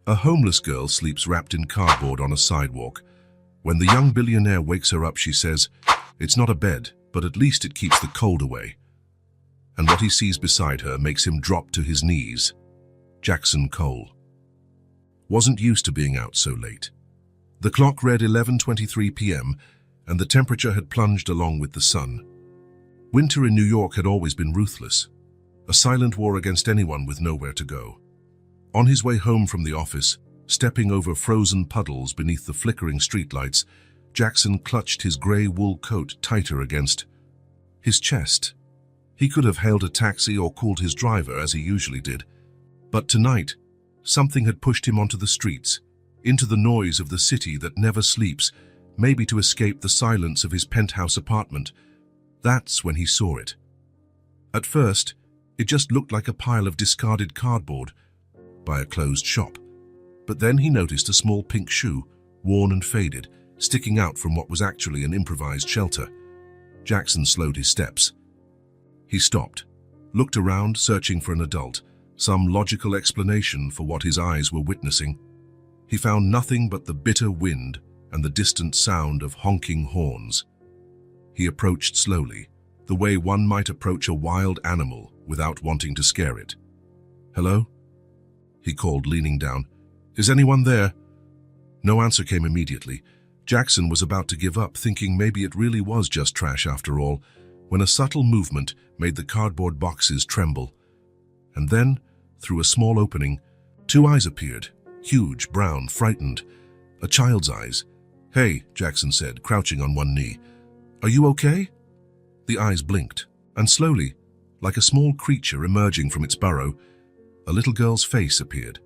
A homeless girl sleeps wrapped in cardboard on a sidewalk. When the young billionaire wakes her up, she says, "It's not a bed, but at least it keeps the cold away." And what he sees beside her makes him drop to his knees. Jackson Cole wasn't used to being out so late. The clock read 11:23 p.m., and the temperature had plunged along with the sun. Winter in New York had always been ruthless, a silent war against anyone with nowhere to go. On his way home from the office, stepping over frozen puddles beneath the flickering streetlights, Jackson clutched his gray wool coat tighter against his chest. He could have hailed a taxi or called his driver as he usually did. But tonight, something had pushed him onto the streets, into the noise of the city that never sleeps, maybe to escape the silence of his penthouse apartment. That's when he saw it. At first, it just looked like a pile of discarded cardboard by a closed shop. But then he noticed a small pink shoe, worn and faded, sticking out from what was actually an improvised shelter. Jackson slowed his steps. He stopped, looked around, searching for an adult, some logical explanation for what his eyes were witnessing. He found nothing but the bitter wind and the distant sound of honking horns. He approached slowly, the way one might approach a wild animal without wanting to scare it. "Hello?" he called, leaning down. "Is anyone there?" No answer came immediately. Jackson was about to give up, thinking maybe it really was just trash after all, when a subtle movement made the cardboard boxes tremble. And then, through a small opening, two eyes appeared, huge, brown, frightened. A child's eyes. "Hey," Jackson said, crouching on one knee. "Are you okay?" The eyes blinked, and slowly, like a small creature emerging from its burrow, a little girl's face appeared.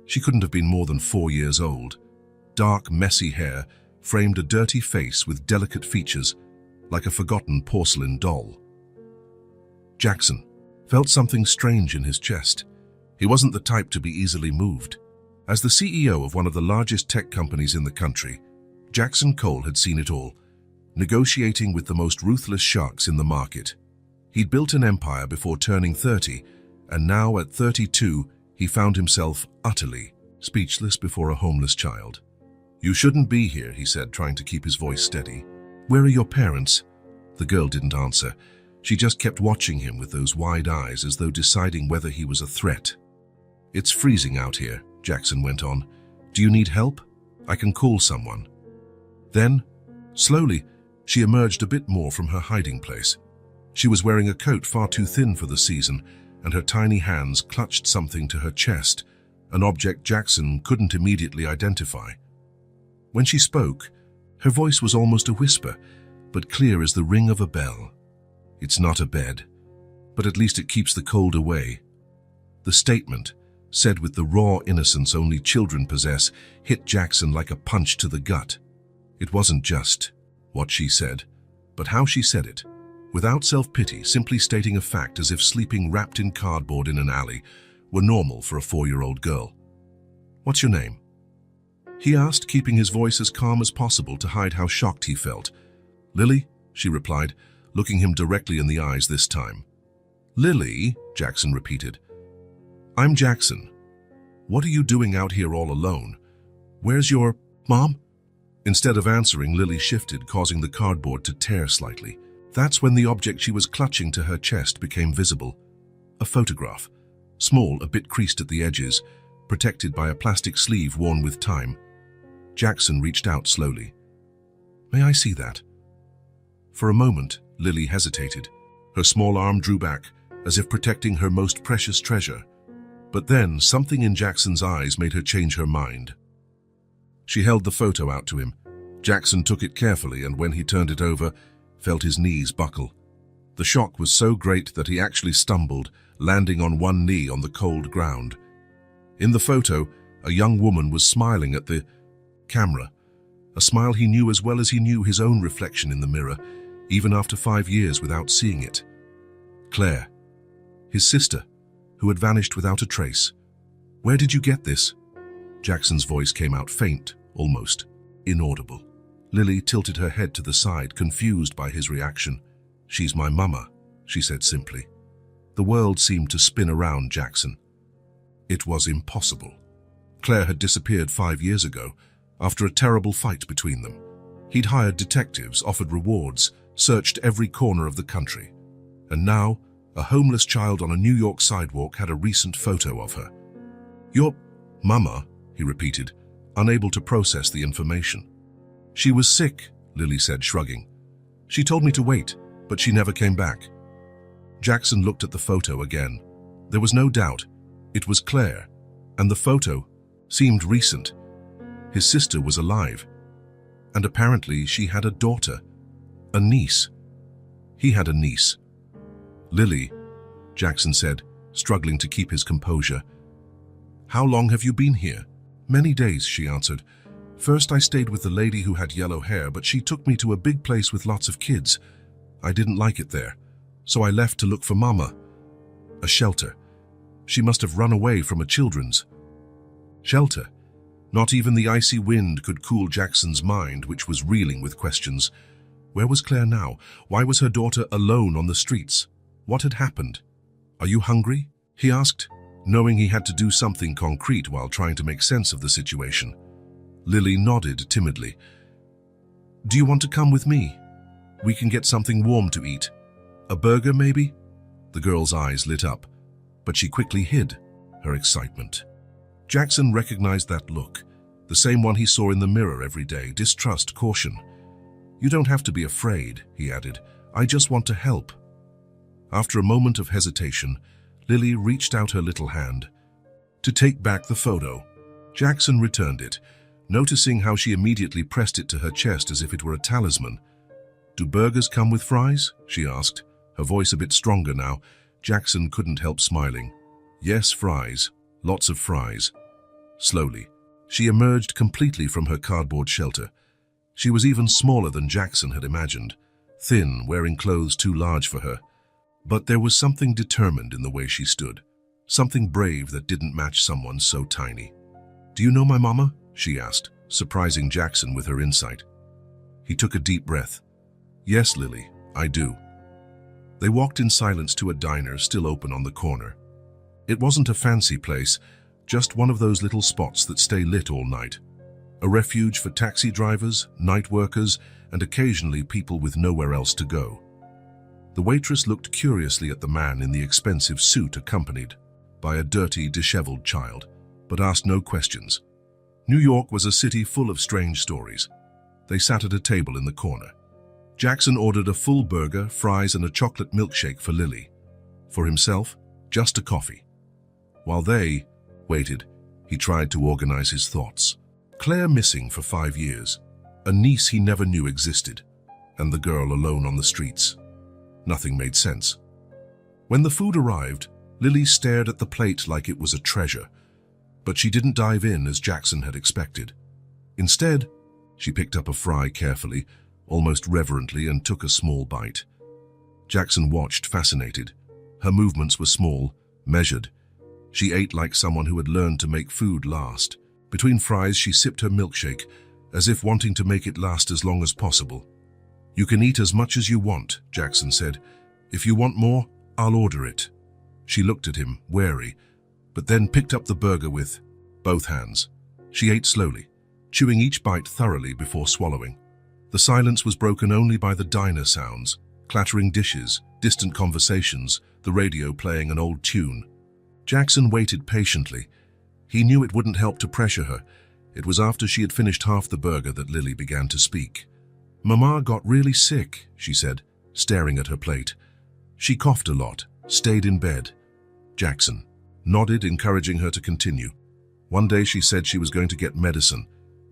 She couldn't have been more than 4 years old. Dark, messy hair framed a dirty face with delicate features, like a forgotten porcelain doll. Jackson felt something strange in his chest. He wasn't the type to be easily moved. As the CEO of one of the largest tech companies in the country, Jackson Cole had seen it all, negotiating with the most ruthless sharks in the market. He'd built an empire before turning 30, and now at 32, he found himself utterly speechless before a homeless child. "You shouldn't be here," he said, trying to keep his voice steady. "Where are your parents?" The girl didn't answer. She just kept watching him with those wide eyes, as though deciding whether he was a threat. "It's freezing out here," Jackson went on. "Do you need help? I can call someone." Then, slowly, she emerged a bit more from her hiding place. She was wearing a coat far too thin for the season, and her tiny hands clutched something to her chest, an object Jackson couldn't immediately identify. When she spoke, her voice was almost a whisper, but clear as the ring of a bell. "It's not a bed, but at least it keeps the cold away." The statement, said with the raw innocence only children possess, hit Jackson like a punch to the gut. It wasn't just what she said, but how she said it. Without self-pity, simply stating a fact as if sleeping wrapped in cardboard in an alley were normal for a 4-year-old girl. "What's your name?" he asked, keeping his voice as calm as possible to hide how shocked he felt. "Lily," she replied, looking him directly in the eyes this time. "Lily," Jackson repeated. "I'm Jackson. What are you doing out here all alone? Where's your mom?" Instead of answering, Lily shifted, causing the cardboard to tear slightly. That's when the object she was clutching to her chest became visible. A photograph, small, a bit creased at the edges, protected by a plastic sleeve worn with time. Jackson reached out slowly. "May I see that?" For a moment, Lily hesitated. Her small arm drew back, as if protecting her most precious treasure. But then, something in Jackson's eyes made her change her mind. She held the photo out to him. Jackson took it carefully, and when he turned it over, felt his knees buckle. The shock was so great that he actually stumbled, landing on one knee on the cold ground. In the photo, a young woman was smiling at the camera, a smile he knew as well as he knew his own reflection in the mirror, even after 5 years without seeing it. Claire, his sister, who had vanished without a trace. "Where did you get this?" Jackson's voice came out faint, almost inaudible. Lily tilted her head to the side, confused by his reaction. "She's my mama," she said simply. The world seemed to spin around Jackson. It was impossible. Claire had disappeared 5 years ago, after a terrible fight between them. He'd hired detectives, offered rewards, searched every corner of the country. And now, a homeless child on a New York sidewalk had a recent photo of her. "Your mama," he repeated, unable to process the information. "She was sick," Lily said, shrugging. "She told me to wait, but she never came back." Jackson looked at the photo again. There was no doubt. It was Claire, and the photo seemed recent. His sister was alive, and apparently she had a daughter, a niece. He had a niece. "Lily," Jackson said, struggling to keep his composure. "How long have you been here?" "Many days," she answered. "First I stayed with the lady who had yellow hair, but she took me to a big place with lots of kids. I didn't like it there, so I left to look for Mama. A shelter. She must have run away from a children's shelter." Not even the icy wind could cool Jackson's mind, which was reeling with questions. Where was Claire now? Why was her daughter alone on the streets? What had happened? "Are you hungry?" he asked, knowing he had to do something concrete while trying to make sense of the situation. Lily nodded timidly. "Do you want to come with me? We can get something warm to eat. A burger, maybe?" The girl's eyes lit up, but she quickly hid her excitement. Jackson recognized that look, the same one he saw in the mirror every day, distrust, caution. "You don't have to be afraid," he added. "I just want to help." After a moment of hesitation, Lily reached out her little hand to take back the photo. Jackson returned it, noticing how she immediately pressed it to her chest as if it were a talisman. "Do burgers come with fries?" she asked, her voice a bit stronger now. Jackson couldn't help smiling. "Yes, fries. Lots of fries." Slowly, she emerged completely from her cardboard shelter. She was even smaller than Jackson had imagined, thin, wearing clothes too large for her. But there was something determined in the way she stood, something brave that didn't match someone so tiny. "Do you know my mama?" she asked, surprising Jackson with her insight. He took a deep breath. "Yes, Lily, I do." They walked in silence to a diner still open on the corner. It wasn't a fancy place, just one of those little spots that stay lit all night. A refuge for taxi drivers, night workers, and occasionally people with nowhere else to go. The waitress looked curiously at the man in the expensive suit accompanied by a dirty, disheveled child, but asked no questions. New York was a city full of strange stories. They sat at a table in the corner. Jackson ordered a full burger, fries, and a chocolate milkshake for Lily. For himself, just a coffee. While they waited, he tried to organize his thoughts. Claire missing for 5 years, a niece he never knew existed, and the girl alone on the streets. Nothing made sense. When the food arrived, Lily stared at the plate like it was a treasure, but she didn't dive in as Jackson had expected. Instead, she picked up a fry carefully, almost reverently, and took a small bite. Jackson watched, fascinated. Her movements were small, measured. She ate like someone who had learned to make food last. Between fries, she sipped her milkshake, as if wanting to make it last as long as possible. "You can eat as much as you want," Jackson said. "If you want more, I'll order it." She looked at him, wary, but then picked up the burger with both hands. She ate slowly, chewing each bite thoroughly before swallowing. The silence was broken only by the diner sounds, clattering dishes, distant conversations, the radio playing an old tune. Jackson waited patiently. He knew it wouldn't help to pressure her. It was after she had finished half the burger that Lily began to speak. "Mama got really sick," she said, staring at her plate. "She coughed a lot, stayed in bed." Jackson nodded, encouraging her to continue. "One day she said she was going to get medicine,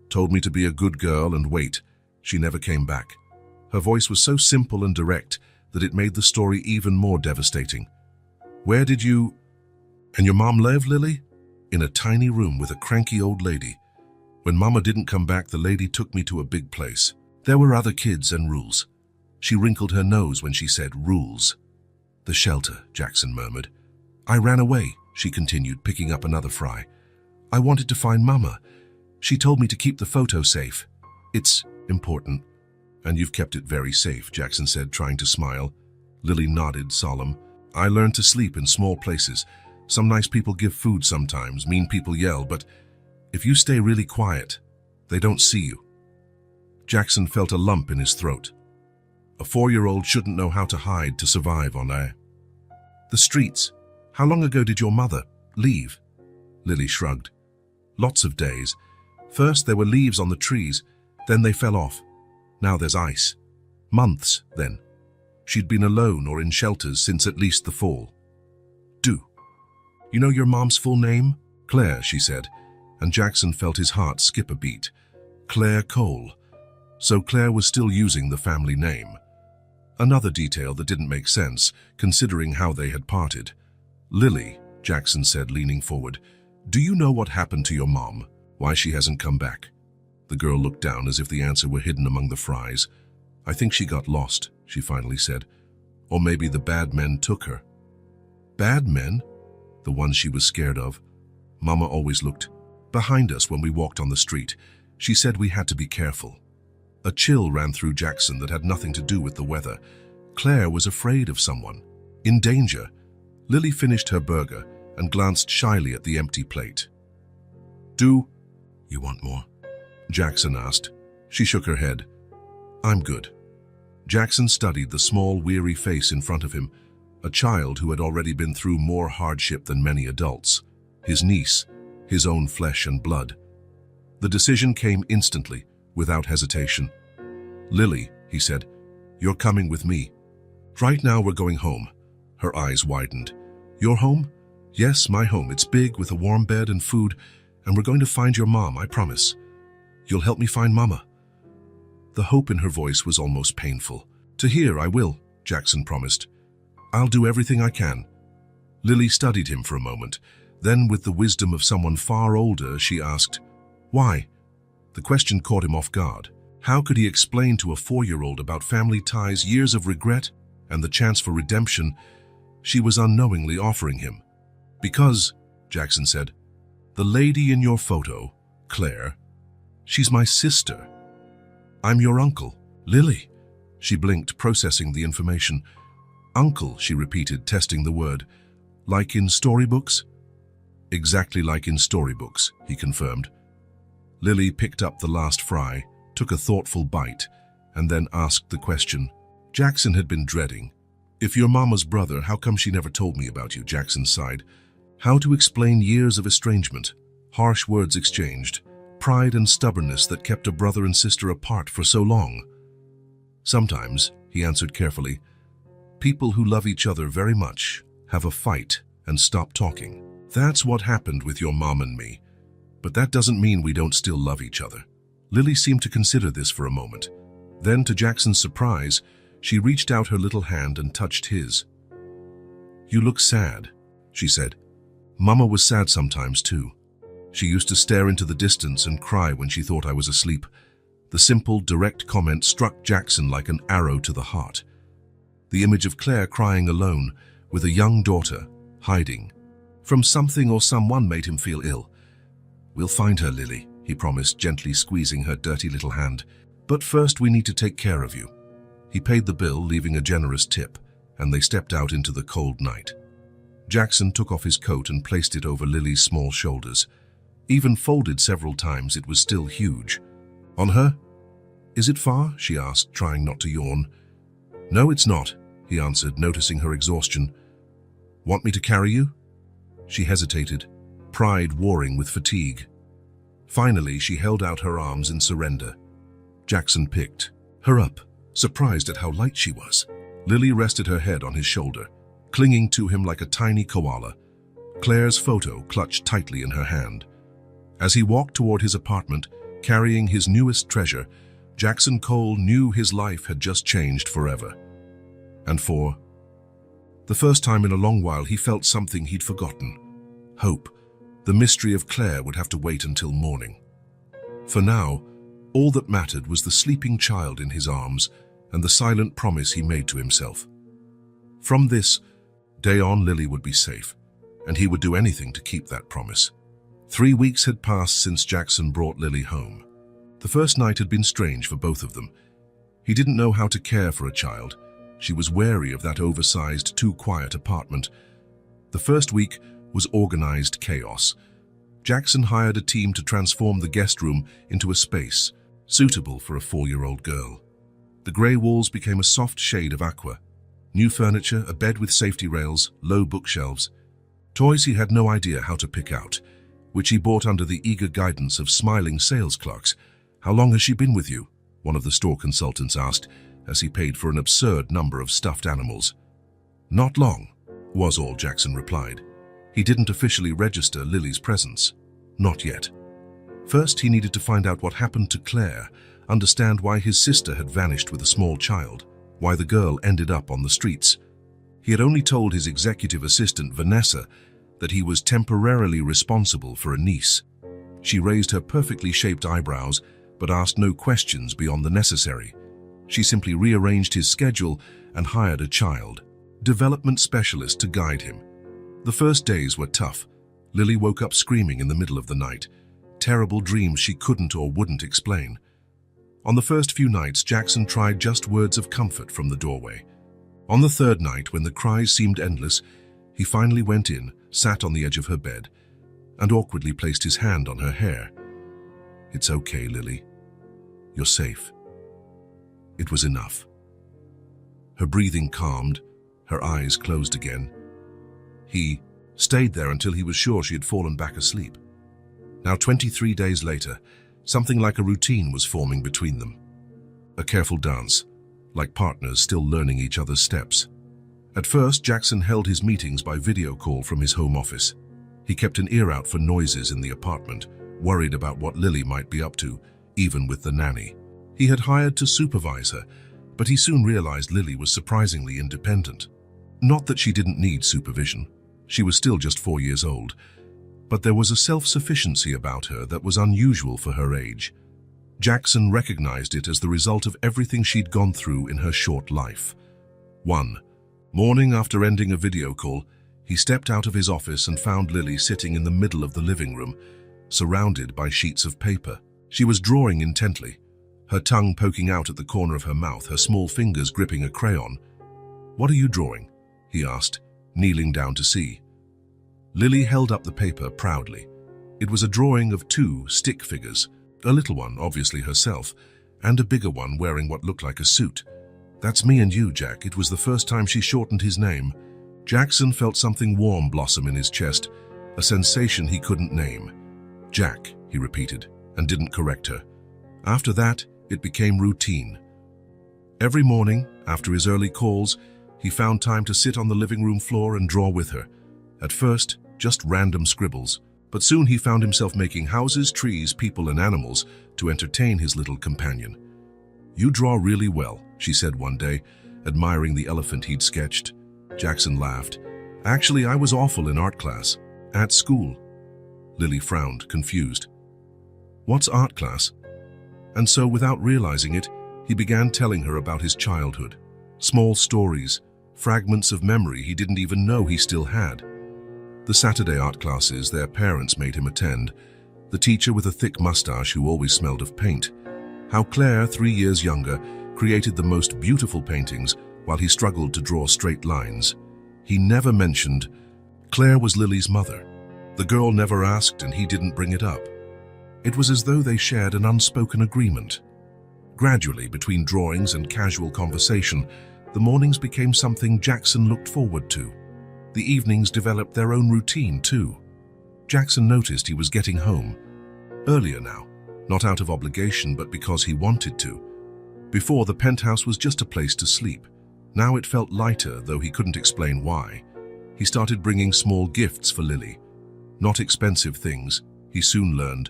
told me to be a good girl and wait. She never came back." Her voice was so simple and direct that it made the story even more devastating. "Where did you and your mom live, Lily?" "In a tiny room with a cranky old lady. When Mama didn't come back, the lady took me to a big place. There were other kids and rules." She wrinkled her nose when she said rules. "The shelter," Jackson murmured. "I ran away," she continued, picking up another fry. "I wanted to find Mama. She told me to keep the photo safe. It's important." "And you've kept it very safe," Jackson said, trying to smile. Lily nodded, solemn. "I learned to sleep in small places. Some nice people give food sometimes, mean people yell, but If you stay really quiet, they don't see you. Jackson felt a lump in his throat. A 4-year-old shouldn't know how to hide to survive on air. The streets. How long ago did your mother leave? Lily shrugged. Lots of days. First there were leaves on the trees, then they fell off. Now there's ice. Months, then. She'd been alone or in shelters since at least the fall. Do. You know your mom's full name? Claire, she said, and Jackson felt his heart skip a beat. Claire Cole. So Claire was still using the family name. Another detail that didn't make sense, considering how they had parted. Lily, Jackson said, leaning forward, do you know what happened to your mom? Why she hasn't come back? The girl looked down as if the answer were hidden among the fries. I think she got lost, she finally said. Or maybe the bad men took her. Bad men? The ones she was scared of. Mama always looked behind us when we walked on the street. She said we had to be careful. A chill ran through Jackson that had nothing to do with the weather. Claire was afraid of someone. In danger. Lily finished her burger and glanced shyly at the empty plate. Do you want more? Jackson asked. She shook her head. I'm good. Jackson studied the small, weary face in front of him, a child who had already been through more hardship than many adults. His niece, his own flesh and blood. The decision came instantly, without hesitation. Lily, he said, you're coming with me. Right now we're going home. Her eyes widened. Your home? Yes, my home. It's big, with a warm bed and food, and we're going to find your mom, I promise. You'll help me find Mama. The hope in her voice was almost painful. To hear, I will, Jackson promised. I'll do everything I can. Lily studied him for a moment. Then, with the wisdom of someone far older, she asked, why? The question caught him off guard. How could he explain to a 4-year-old about family ties, years of regret, and the chance for redemption she was unknowingly offering him? Because, Jackson said, the lady in your photo, Claire, she's my sister. I'm your uncle. Lily. She blinked, processing the information. Uncle, she repeated, testing the word. Like in storybooks? Exactly like in storybooks, he confirmed. Lily picked up the last fry, took a thoughtful bite, and then asked the question Jackson had been dreading. If you're Mama's brother, how come she never told me about you? Jackson sighed. How to explain years of estrangement, harsh words exchanged, pride and stubbornness that kept a brother and sister apart for so long? Sometimes, he answered carefully, people who love each other very much have a fight and stop talking. That's what happened with your mom and me. But that doesn't mean we don't still love each other. Lily seemed to consider this for a moment. Then, to Jackson's surprise, she reached out her little hand and touched his. You look sad, she said. Mama was sad sometimes too. She used to stare into the distance and cry when she thought I was asleep. The simple, direct comment struck Jackson like an arrow to the heart. The image of Claire crying alone, with a young daughter, hiding from something or someone, made him feel ill. We'll find her, Lily, he promised, gently squeezing her dirty little hand. But first we need to take care of you. He paid the bill, leaving a generous tip, and they stepped out into the cold night. Jackson took off his coat and placed it over Lily's small shoulders. Even folded several times, it was still huge. On her? Is it far? She asked, trying not to yawn. No, it's not, he answered, noticing her exhaustion. Want me to carry you? She hesitated, pride warring with fatigue. Finally, she held out her arms in surrender. Jackson picked her up, surprised at how light she was. Lily rested her head on his shoulder, clinging to him like a tiny koala. Claire's photo clutched tightly in her hand. As he walked toward his apartment, carrying his newest treasure, Jackson Cole knew his life had just changed forever. And for the first time in a long while, he felt something he'd forgotten. Hope. The mystery of Claire would have to wait until morning. For now, all that mattered was the sleeping child in his arms and the silent promise he made to himself. From this day on, Lily would be safe, and he would do anything to keep that promise. 3 weeks had passed since Jackson brought Lily home. The first night had been strange for both of them. He didn't know how to care for a child. She was wary of that oversized, too quiet apartment. The first week was organized chaos. Jackson hired a team to transform the guest room into a space suitable for a 4-year-old girl. The grey walls became a soft shade of aqua. New furniture, a bed with safety rails, low bookshelves. Toys he had no idea how to pick out, which he bought under the eager guidance of smiling sales clerks. "How long has she been with you?" one of the store consultants asked, as he paid for an absurd number of stuffed animals. "Not long," was all Jackson replied. He didn't officially register Lily's presence. Not yet. First, he needed to find out what happened to Claire, understand why his sister had vanished with a small child, why the girl ended up on the streets. He had only told his executive assistant, Vanessa, that he was temporarily responsible for a niece. She raised her perfectly shaped eyebrows, but asked no questions beyond the necessary. She simply rearranged his schedule and hired a child development specialist to guide him. The first days were tough. Lily woke up screaming in the middle of the night, terrible dreams she couldn't or wouldn't explain. On the first few nights, Jackson tried just words of comfort from the doorway. On the third night, when the cries seemed endless, he finally went in, sat on the edge of her bed, and awkwardly placed his hand on her hair. "It's okay, Lily. You're safe." It was enough. Her breathing calmed, her eyes closed again. He stayed there until he was sure she had fallen back asleep. Now, 23 days later, something like a routine was forming between them. A careful dance, like partners still learning each other's steps. At first, Jackson held his meetings by video call from his home office. He kept an ear out for noises in the apartment, worried about what Lily might be up to, even with the nanny. He had hired to supervise her, but he soon realized Lily was surprisingly independent. Not that she didn't need supervision. She was still just 4 years old. But there was a self-sufficiency about her that was unusual for her age. Jackson recognized it as the result of everything she'd gone through in her short life. One morning, after ending a video call, he stepped out of his office and found Lily sitting in the middle of the living room, surrounded by sheets of paper. She was drawing intently, her tongue poking out at the corner of her mouth, her small fingers gripping a crayon. "What are you drawing?" he asked, kneeling down to see. Lily held up the paper proudly. It was a drawing of 2 stick figures, a little one, obviously herself, and a bigger one wearing what looked like a suit. "That's me and you, Jack." It was the first time she shortened his name. Jackson felt something warm blossom in his chest, a sensation he couldn't name. "Jack," he repeated, and didn't correct her. After that, it became routine. Every morning, after his early calls, he found time to sit on the living room floor and draw with her. At first, just random scribbles, but soon he found himself making houses, trees, people, and animals to entertain his little companion. "You draw really well," she said one day, admiring the elephant he'd sketched. Jackson laughed. "Actually, I was awful in art class. At school." Lily frowned, confused. "What's art class?" And so, without realizing it, he began telling her about his childhood. Small stories, fragments of memory he didn't even know he still had. The Saturday art classes their parents made him attend, the teacher with a thick mustache who always smelled of paint. How Claire, 3 years younger, created the most beautiful paintings while he struggled to draw straight lines. He never mentioned Claire was Lily's mother. The girl never asked and he didn't bring it up. It was as though they shared an unspoken agreement. Gradually, between drawings and casual conversation, the mornings became something Jackson looked forward to. The evenings developed their own routine too. Jackson noticed he was getting home earlier now, not out of obligation but because he wanted to. Before, the penthouse was just a place to sleep. Now it felt lighter, though he couldn't explain why. He started bringing small gifts for Lily. Not expensive things, he soon learned.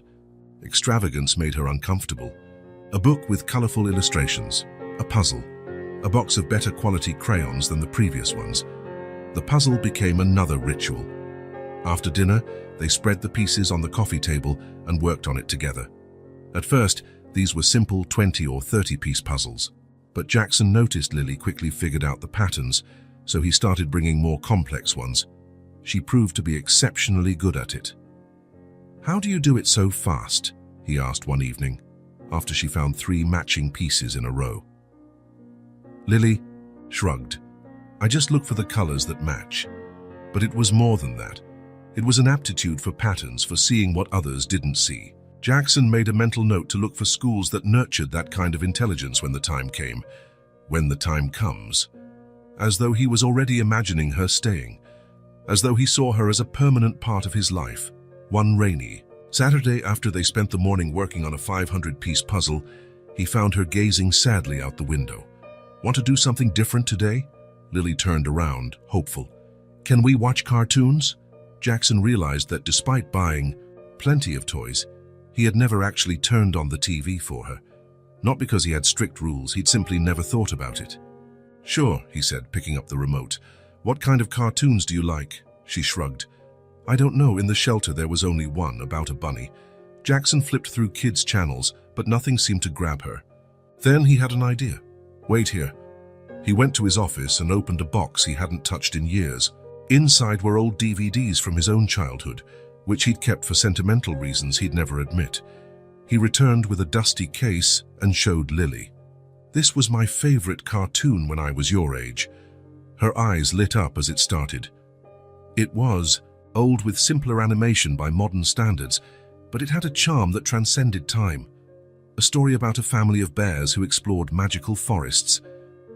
Extravagance made her uncomfortable. A book with colorful illustrations, a puzzle, a box of better quality crayons than the previous ones. The puzzle became another ritual. After dinner, they spread the pieces on the coffee table and worked on it together. At first, these were simple 20 or 30-piece puzzles, but Jackson noticed Lily quickly figured out the patterns, so he started bringing more complex ones. She proved to be exceptionally good at it. "How do you do it so fast?" he asked one evening, after she found 3 matching pieces in a row. Lily shrugged. "I just look for the colors that match." But it was more than that. It was an aptitude for patterns, for seeing what others didn't see. Jackson made a mental note to look for schools that nurtured that kind of intelligence when the time came. When the time comes. As though he was already imagining her staying. As though he saw her as a permanent part of his life. One rainy Saturday, after they spent the morning working on a 500-piece puzzle, he found her gazing sadly out the window. "Want to do something different today?" Lily turned around, hopeful. "Can we watch cartoons?" Jackson realized that despite buying plenty of toys, he had never actually turned on the TV for her. Not because he had strict rules, he'd simply never thought about it. "Sure," he said, picking up the remote. "What kind of cartoons do you like?" She shrugged. "I don't know, in the shelter there was only one, about a bunny." Jackson flipped through kids' channels, but nothing seemed to grab her. Then he had an idea. "Wait here." He went to his office and opened a box he hadn't touched in years. Inside were old DVDs from his own childhood, which he'd kept for sentimental reasons he'd never admit. He returned with a dusty case and showed Lily. "This was my favorite cartoon when I was your age." Her eyes lit up as it started. It was old with simpler animation by modern standards, but it had a charm that transcended time. A story about a family of bears who explored magical forests.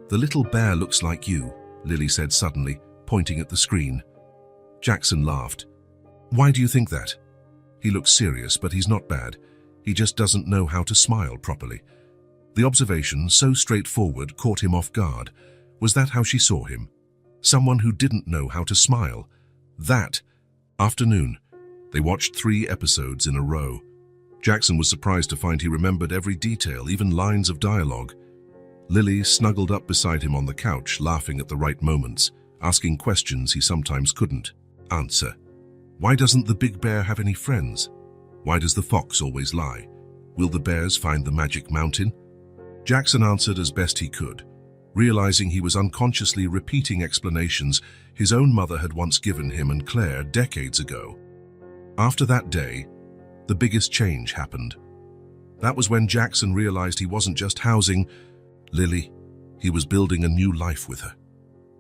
"The little bear looks like you," Lily said suddenly, pointing at the screen. Jackson laughed. "Why do you think that?" He looks serious, but he's not bad. He just doesn't know how to smile properly. The observation, so straightforward, caught him off guard. Was that how she saw him? Someone who didn't know how to smile. That afternoon, they watched 3 episodes in a row. Jackson was surprised to find he remembered every detail, even lines of dialogue. Lily snuggled up beside him on the couch, laughing at the right moments, asking questions he sometimes couldn't answer. Why doesn't the big bear have any friends? Why does the fox always lie? Will the bears find the magic mountain? Jackson answered as best he could, realizing he was unconsciously repeating explanations his own mother had once given him and Claire decades ago. After that day, the biggest change happened. That was when Jackson realized he wasn't just housing Lily, he was building a new life with her.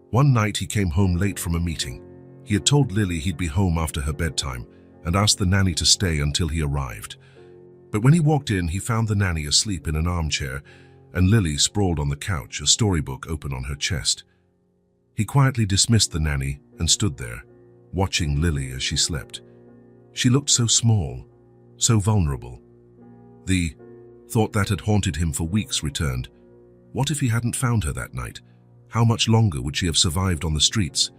One night he came home late from a meeting. He had told Lily he'd be home after her bedtime and asked the nanny to stay until he arrived. But when he walked in, he found the nanny asleep in an armchair and Lily sprawled on the couch, a storybook open on her chest. He quietly dismissed the nanny and stood there, watching Lily as she slept. She looked so small, so vulnerable. The thought that had haunted him for weeks returned. What if he hadn't found her that night? How much longer would she have survived on the streets?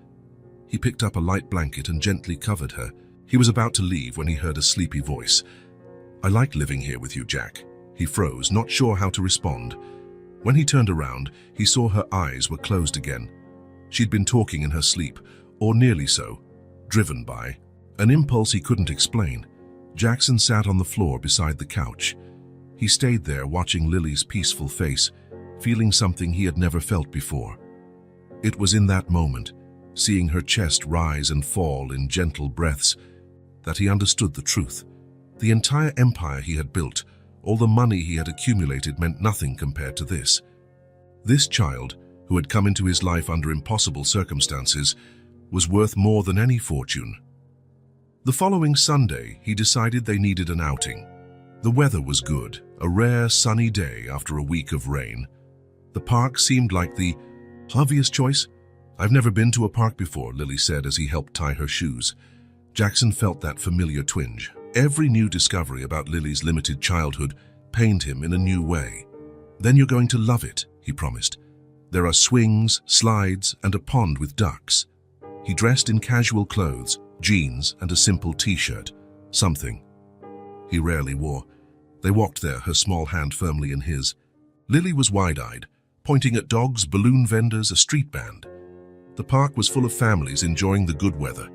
He picked up a light blanket and gently covered her. He was about to leave when he heard a sleepy voice. "I like living here with you, Jack." He froze, not sure how to respond. When he turned around, he saw her eyes were closed again. She'd been talking in her sleep, or nearly so, driven by an impulse he couldn't explain. Jackson sat on the floor beside the couch. He stayed there watching Lily's peaceful face, feeling something he had never felt before. It was in that moment, seeing her chest rise and fall in gentle breaths, that he understood the truth. The entire empire he had built, all the money he had accumulated, meant nothing compared to this. This child, who had come into his life under impossible circumstances, was worth more than any fortune. The following Sunday, he decided they needed an outing. The weather was good, a rare sunny day after a week of rain. The park seemed like the obvious choice. "I've never been to a park before," Lily said as he helped tie her shoes. Jackson felt that familiar twinge. Every new discovery about Lily's limited childhood pained him in a new way. "Then you're going to love it," he promised. "There are swings, slides, and a pond with ducks." He dressed in casual clothes, jeans, and a simple t-shirt, something he rarely wore. They walked there, her small hand firmly in his. Lily was wide-eyed, pointing at dogs, balloon vendors, a street band. The park was full of families enjoying the good weather.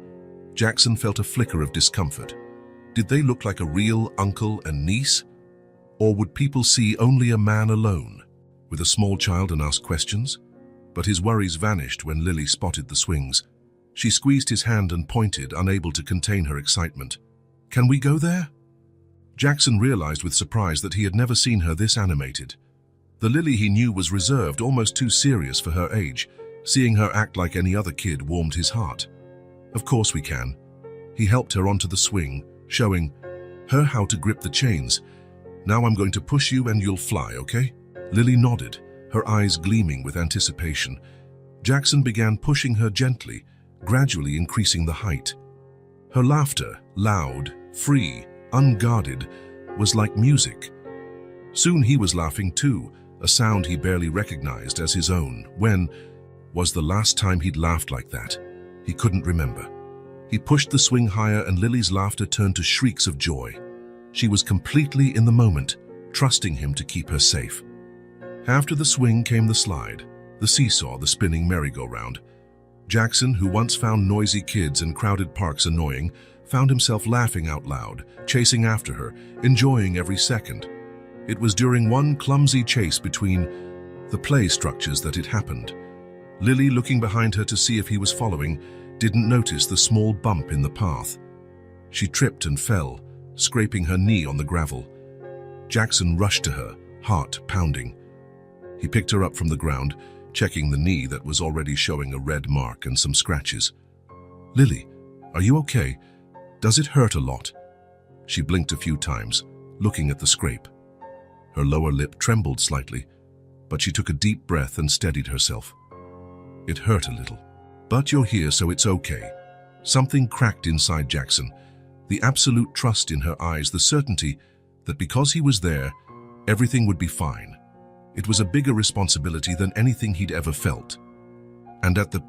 Jackson felt a flicker of discomfort. Did they look like a real uncle and niece? Or would people see only a man alone, with a small child, and ask questions? But his worries vanished when Lily spotted the swings. She squeezed his hand and pointed, unable to contain her excitement. "Can we go there?" Jackson realized with surprise that he had never seen her this animated. The Lily he knew was reserved, almost too serious for her age. Seeing her act like any other kid warmed his heart. "Of course we can." He helped her onto the swing, showing her how to grip the chains. "Now I'm going to push you and you'll fly, okay?" Lily nodded, her eyes gleaming with anticipation. Jackson began pushing her gently, gradually increasing the height. Her laughter, loud, free, unguarded, was like music. Soon he was laughing too, a sound he barely recognized as his own. When was the last time he'd laughed like that? He couldn't remember. He pushed the swing higher and Lily's laughter turned to shrieks of joy. She was completely in the moment, trusting him to keep her safe. After the swing came the slide, the seesaw, the spinning merry-go-round. Jackson, who once found noisy kids and crowded parks annoying, found himself laughing out loud, chasing after her, enjoying every second. It was during one clumsy chase between the play structures that it happened. Lily, looking behind her to see if he was following, didn't notice the small bump in the path. She tripped and fell, scraping her knee on the gravel. Jackson rushed to her, heart pounding. He picked her up from the ground, checking the knee that was already showing a red mark and some scratches. "Lily, are you okay? Does it hurt a lot?" She blinked a few times, looking at the scrape. Her lower lip trembled slightly, but she took a deep breath and steadied herself. "It hurt a little, but you're here, so it's okay." Something cracked inside Jackson, the absolute trust in her eyes, the certainty that because he was there, everything would be fine. It was a bigger responsibility than anything he'd ever felt. And at the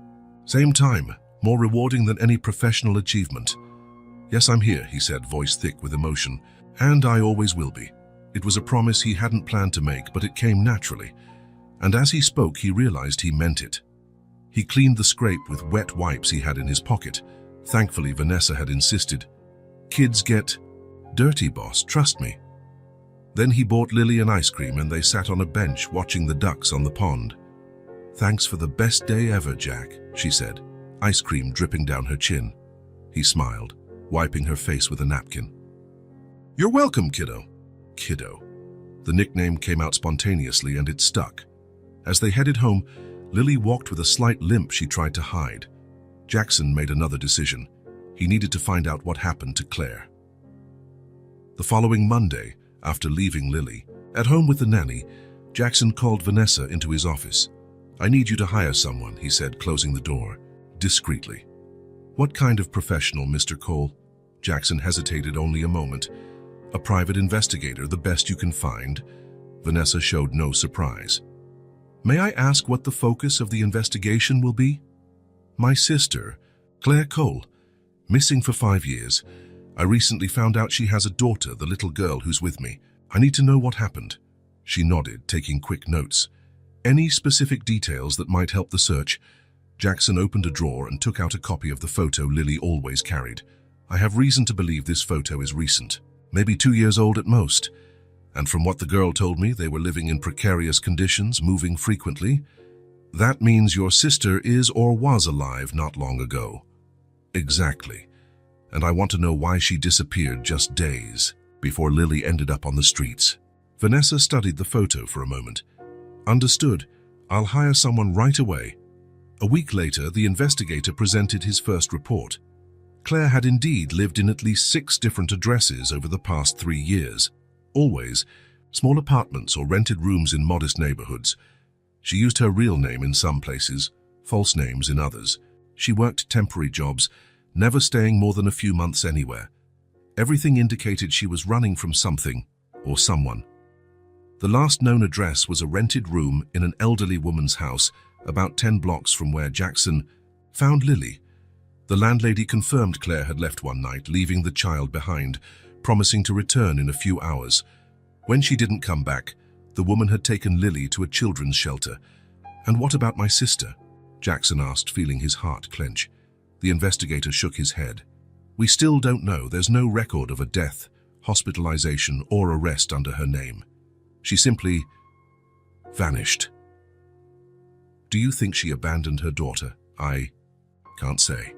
same time, more rewarding than any professional achievement. "Yes, I'm here," he said, voice thick with emotion, "and I always will be." It was a promise he hadn't planned to make, but it came naturally. And as he spoke, he realized he meant it. He cleaned the scrape with wet wipes he had in his pocket. Thankfully, Vanessa had insisted. "Kids get dirty, boss, trust me." Then he bought Lily an ice cream and they sat on a bench watching the ducks on the pond. "Thanks for the best day ever, Jack," she said, ice cream dripping down her chin. He smiled, wiping her face with a napkin. "You're welcome, kiddo." Kiddo. The nickname came out spontaneously and it stuck. As they headed home, Lily walked with a slight limp she tried to hide. Jackson made another decision. He needed to find out what happened to Claire. The following Monday, after leaving Lily, at home with the nanny, Jackson called Vanessa into his office. "I need you to hire someone," he said, closing the door, discreetly. "What kind of professional, Mr. Cole?" Jackson hesitated only a moment. "A private investigator, the best you can find." Vanessa showed no surprise. "May I ask what the focus of the investigation will be?" "My sister, Claire Cole, missing for 5 years. I recently found out she has a daughter, the little girl who's with me. I need to know what happened." She nodded, taking quick notes. "Any specific details that might help the search?" Jackson opened a drawer and took out a copy of the photo Lily always carried. "I have reason to believe this photo is recent, maybe 2 years old at most. And from what the girl told me, they were living in precarious conditions, moving frequently. That means your sister is or was alive not long ago." "Exactly. And I want to know why she disappeared just days before Lily ended up on the streets." Vanessa studied the photo for a moment. "Understood. I'll hire someone right away." A week later, the investigator presented his first report. Claire had indeed lived in at least 6 different addresses over the past 3 years. Always small apartments or rented rooms in modest neighborhoods. She used her real name in some places, false names in others. She worked temporary jobs, never staying more than a few months anywhere. Everything indicated she was running from something or someone. The last known address was a rented room in an elderly woman's house about 10 blocks from where Jackson found Lily. The landlady confirmed Claire had left one night, leaving the child behind, promising to return in a few hours. When she didn't come back, the woman had taken Lily to a children's shelter. "And what about my sister?" Jackson asked, feeling his heart clench. The investigator shook his head. "We still don't know. There's no record of a death, hospitalization, or arrest under her name. She simply vanished." "Do you think she abandoned her daughter?" "I can't say.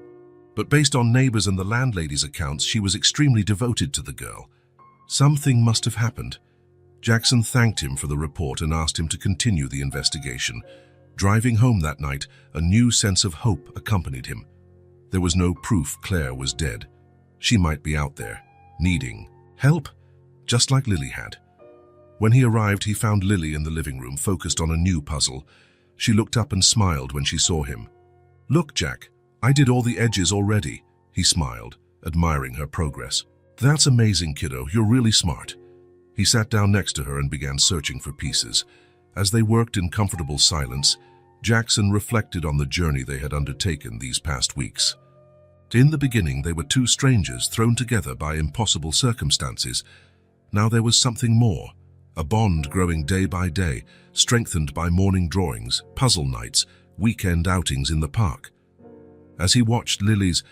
But based on neighbors and the landlady's accounts, she was extremely devoted to the girl. Something must have happened." Jackson thanked him for the report and asked him to continue the investigation. Driving home that night, a new sense of hope accompanied him. There was no proof Claire was dead, She might be out there, needing help, just like Lily had. When he arrived, he found Lily in the living room, focused on a new puzzle. She looked up and smiled when she saw him. "Look, Jack, I did all the edges already," he smiled, admiring her progress. "That's amazing, kiddo. You're really smart." He sat down next to her and began searching for pieces. As they worked in comfortable silence, Jackson reflected on the journey they had undertaken these past weeks. In the beginning, they were two strangers thrown together by impossible circumstances. Now there was something more, a bond growing day by day, strengthened by morning drawings, puzzle nights, weekend outings in the park. As he watched Lily's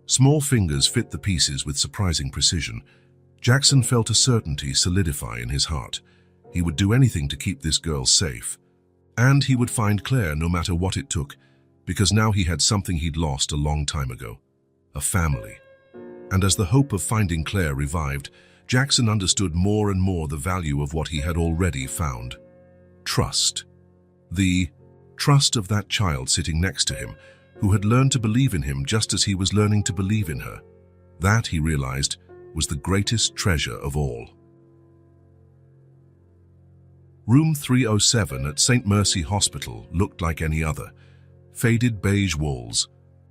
small fingers fit the pieces with surprising precision, Jackson felt a certainty solidify in his heart. He would do anything to keep this girl safe. And he would find Claire no matter what it took, because now he had something he'd lost a long time ago. A family. And as the hope of finding Claire revived, Jackson understood more and more the value of what he had already found. Trust. The trust of that child sitting next to him, who had learned to believe in him just as he was learning to believe in her. That, he realized, was the greatest treasure of all. Room 307 at St. Mercy Hospital looked like any other. Faded beige walls,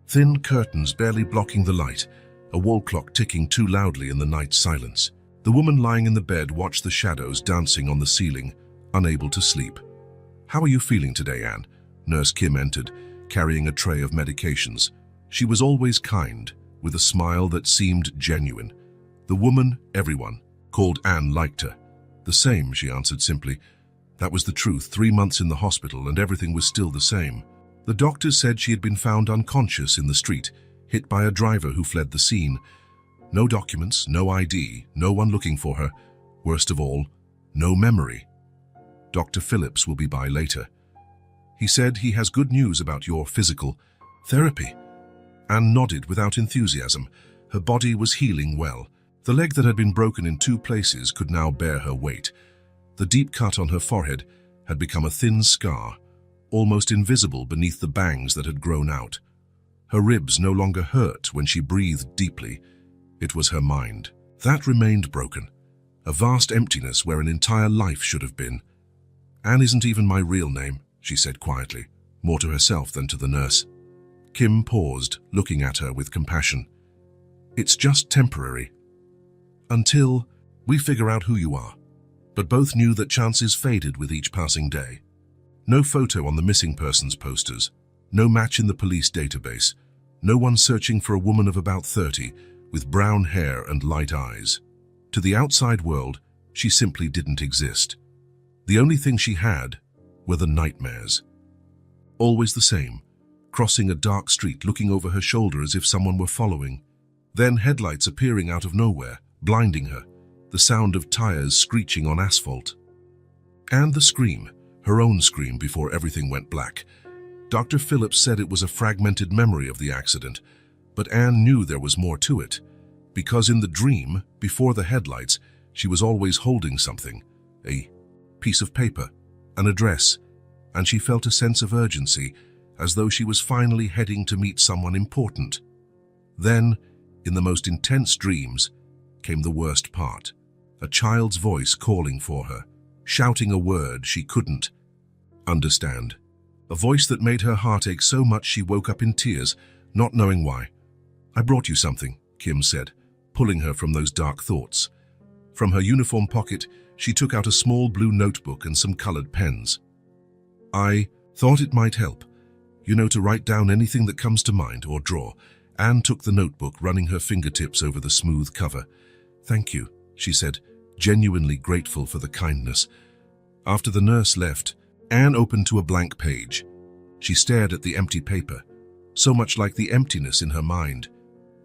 thin curtains barely blocking the light, a wall clock ticking too loudly in the night silence. The woman lying in the bed watched the shadows dancing on the ceiling, unable to sleep. "How are you feeling today, Anne?" Nurse Kim entered, carrying a tray of medications. She was always kind, with a smile that seemed genuine. The woman everyone called Anne liked her. "The same," she answered simply. That was the truth. 3 months in the hospital and everything was still the same. The doctors said she had been found unconscious in the street, hit by a driver who fled the scene. No documents, no ID, no one looking for her. Worst of all, no memory. Dr. Phillips will be by later. He said he has good news about your physical therapy. Anne nodded without enthusiasm. Her body was healing well. The leg that had been broken in 2 places could now bear her weight. The deep cut on her forehead had become a thin scar, almost invisible beneath the bangs that had grown out. Her ribs no longer hurt when she breathed deeply. It was her mind. That remained broken, a vast emptiness where an entire life should have been. "Anne isn't even my real name," she said quietly, more to herself than to the nurse. Kim paused, looking at her with compassion. "It's just temporary. Until we figure out who you are." But both knew that chances faded with each passing day. No photo on the missing persons posters, no match in the police database, no one searching for a woman of about 30 with brown hair and light eyes. To the outside world, she simply didn't exist. The only thing she had were the nightmares. Always the same, crossing a dark street, looking over her shoulder as if someone were following. Then headlights appearing out of nowhere, blinding her, the sound of tires screeching on asphalt. And the scream, her own scream before everything went black. Dr. Phillips said it was a fragmented memory of the accident, but Anne knew there was more to it, because in the dream, before the headlights, she was always holding something, a piece of paper, an address, and she felt a sense of urgency, as though she was finally heading to meet someone important. Then, in the most intense dreams, came the worst part. A child's voice calling for her, shouting a word she couldn't understand. A voice that made her heart ache so much she woke up in tears, not knowing why. "I brought you something," Kim said, pulling her from those dark thoughts. From her uniform pocket, she took out a small blue notebook and some colored pens. "I thought it might help. You know, to write down anything that comes to mind or draw." Anne took the notebook, running her fingertips over the smooth cover. "Thank you," she said, genuinely grateful for the kindness. After the nurse left, Anne opened to a blank page. She stared at the empty paper, so much like the emptiness in her mind.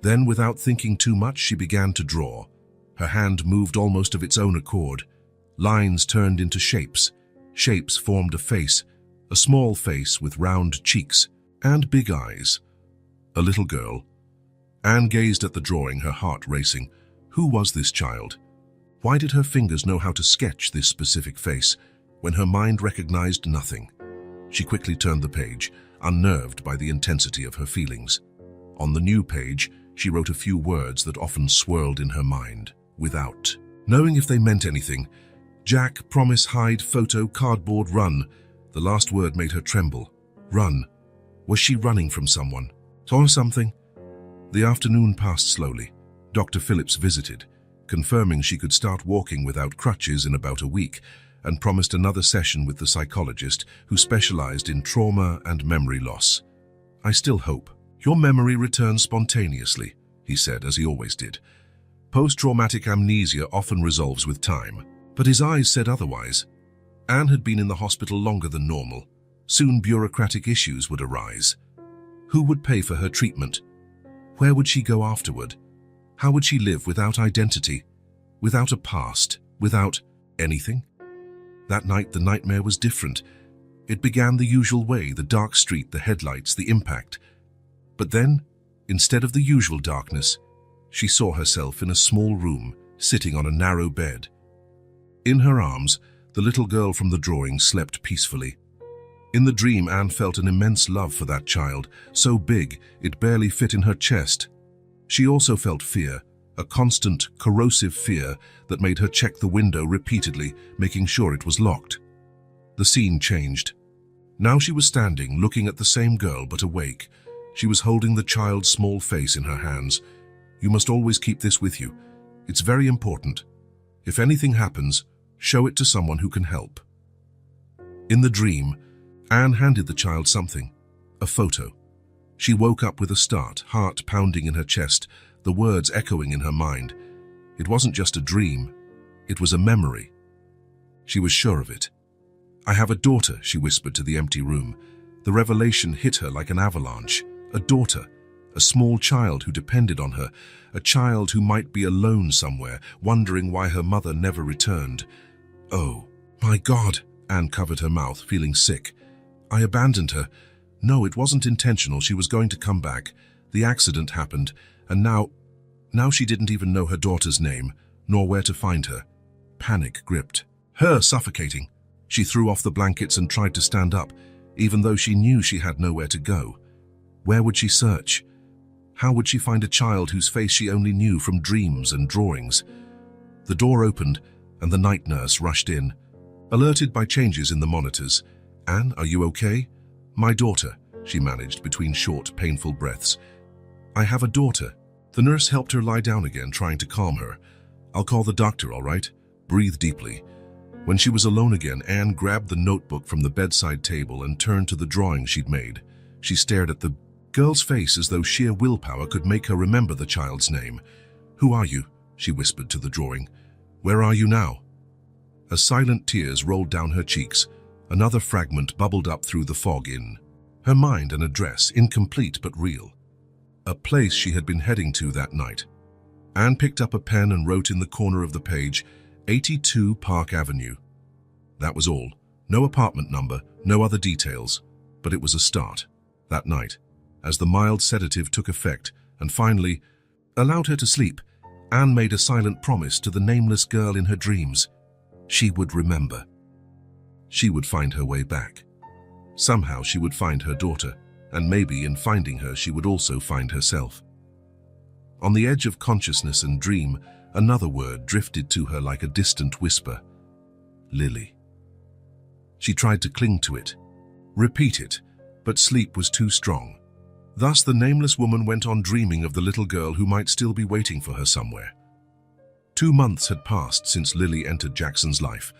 Then, without thinking too much, she began to draw. Her hand moved almost of its own accord. Lines turned into shapes. Shapes formed a face, a small face with round cheeks and big eyes. A little girl. Anne gazed at the drawing, her heart racing. Who was this child? Why did her fingers know how to sketch this specific face when her mind recognized nothing? She quickly turned the page, unnerved by the intensity of her feelings. On the new page, She wrote a few words that often swirled in her mind. Without knowing if they meant anything. Jack, promise, hide, photo, cardboard, run. The last word made her tremble. Run. Was she running from someone? Or something? The afternoon passed slowly. Dr. Phillips visited, confirming she could start walking without crutches in about a week, and promised another session with the psychologist who specialized in trauma and memory loss. I still hope. Your memory returns spontaneously, he said, as he always did. Post-traumatic amnesia often resolves with time, but his eyes said otherwise. Anne had been in the hospital longer than normal. Soon bureaucratic issues would arise. Who would pay for her treatment? Where would she go afterward? How would she live without identity, without a past, without anything? That night the nightmare was different. It began the usual way, the dark street, the headlights, the impact. But then, instead of the usual darkness, she saw herself in a small room, sitting on a narrow bed. In her arms, the little girl from the drawing slept peacefully. In the dream, Anne felt an immense love for that child, so big it barely fit in her chest. She also felt fear, a constant, corrosive fear that made her check the window repeatedly, making sure it was locked. The scene changed. Now she was standing, looking at the same girl but awake. She was holding the child's small face in her hands. You must always keep this with you. It's very important. If anything happens, show it to someone who can help. In the dream, Anne handed the child something, a photo. She woke up with a start, heart pounding in her chest, the words echoing in her mind. It wasn't just a dream, it was a memory. She was sure of it. I have a daughter, she whispered to the empty room. The revelation hit her like an avalanche. A daughter, a small child who depended on her, a child who might be alone somewhere, wondering why her mother never returned. Oh, my God, Anne covered her mouth, feeling sick. I abandoned her. No, it wasn't intentional. She was going to come back. The accident happened, and now she didn't even know her daughter's name, nor where to find her. Panic gripped her, suffocating. She threw off the blankets and tried to stand up, even though she knew she had nowhere to go. Where would she search? How would she find a child whose face she only knew from dreams and drawings? The door opened, and the night nurse rushed in. Alerted by changes in the monitors, Anne, are you okay? My daughter, she managed between short, painful breaths. I have a daughter. The nurse helped her lie down again, trying to calm her. I'll call the doctor, all right? Breathe deeply. When she was alone again, Anne grabbed the notebook from the bedside table and turned to the drawing she'd made. She stared at the girl's face as though sheer willpower could make her remember the child's name. Who are you? She whispered to the drawing. Where are you now? As silent tears rolled down her cheeks, another fragment bubbled up through the fog in her mind, an address, incomplete but real. A place she had been heading to that night. Anne picked up a pen and wrote in the corner of the page, 82 Park Avenue. That was all. No apartment number, no other details. But it was a start. That night, as the mild sedative took effect and finally allowed her to sleep, Anne made a silent promise to the nameless girl in her dreams. She would remember. She would find her way back. Somehow she would find her daughter, and maybe in finding her she would also find herself. On the edge of consciousness and dream, another word drifted to her like a distant whisper. Lily. She tried to cling to it, repeat it, but sleep was too strong. Thus the nameless woman went on dreaming of the little girl who might still be waiting for her somewhere. 2 months had passed since Lily entered Jackson's life.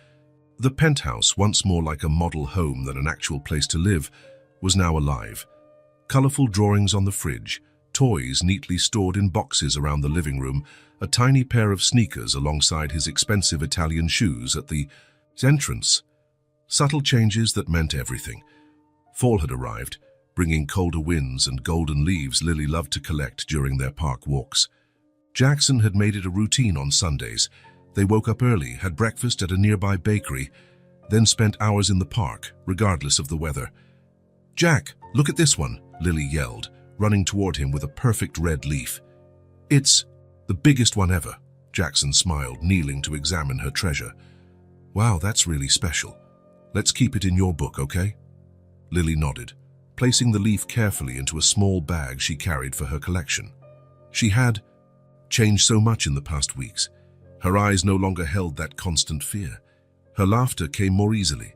The penthouse, once more like a model home than an actual place to live, was now alive. Colorful drawings on the fridge, toys neatly stored in boxes around the living room, a tiny pair of sneakers alongside his expensive Italian shoes at the entrance. Subtle changes that meant everything. Fall had arrived, bringing colder winds and golden leaves Lily loved to collect during their park walks. Jackson had made it a routine on Sundays. They woke up early, had breakfast at a nearby bakery, then spent hours in the park, regardless of the weather. Jack, look at this one, Lily yelled, running toward him with a perfect red leaf. It's the biggest one ever, Jackson smiled, kneeling to examine her treasure. Wow, that's really special. Let's keep it in your book, okay? Lily nodded, placing the leaf carefully into a small bag she carried for her collection. She had changed so much in the past weeks. Her eyes no longer held that constant fear. Her laughter came more easily.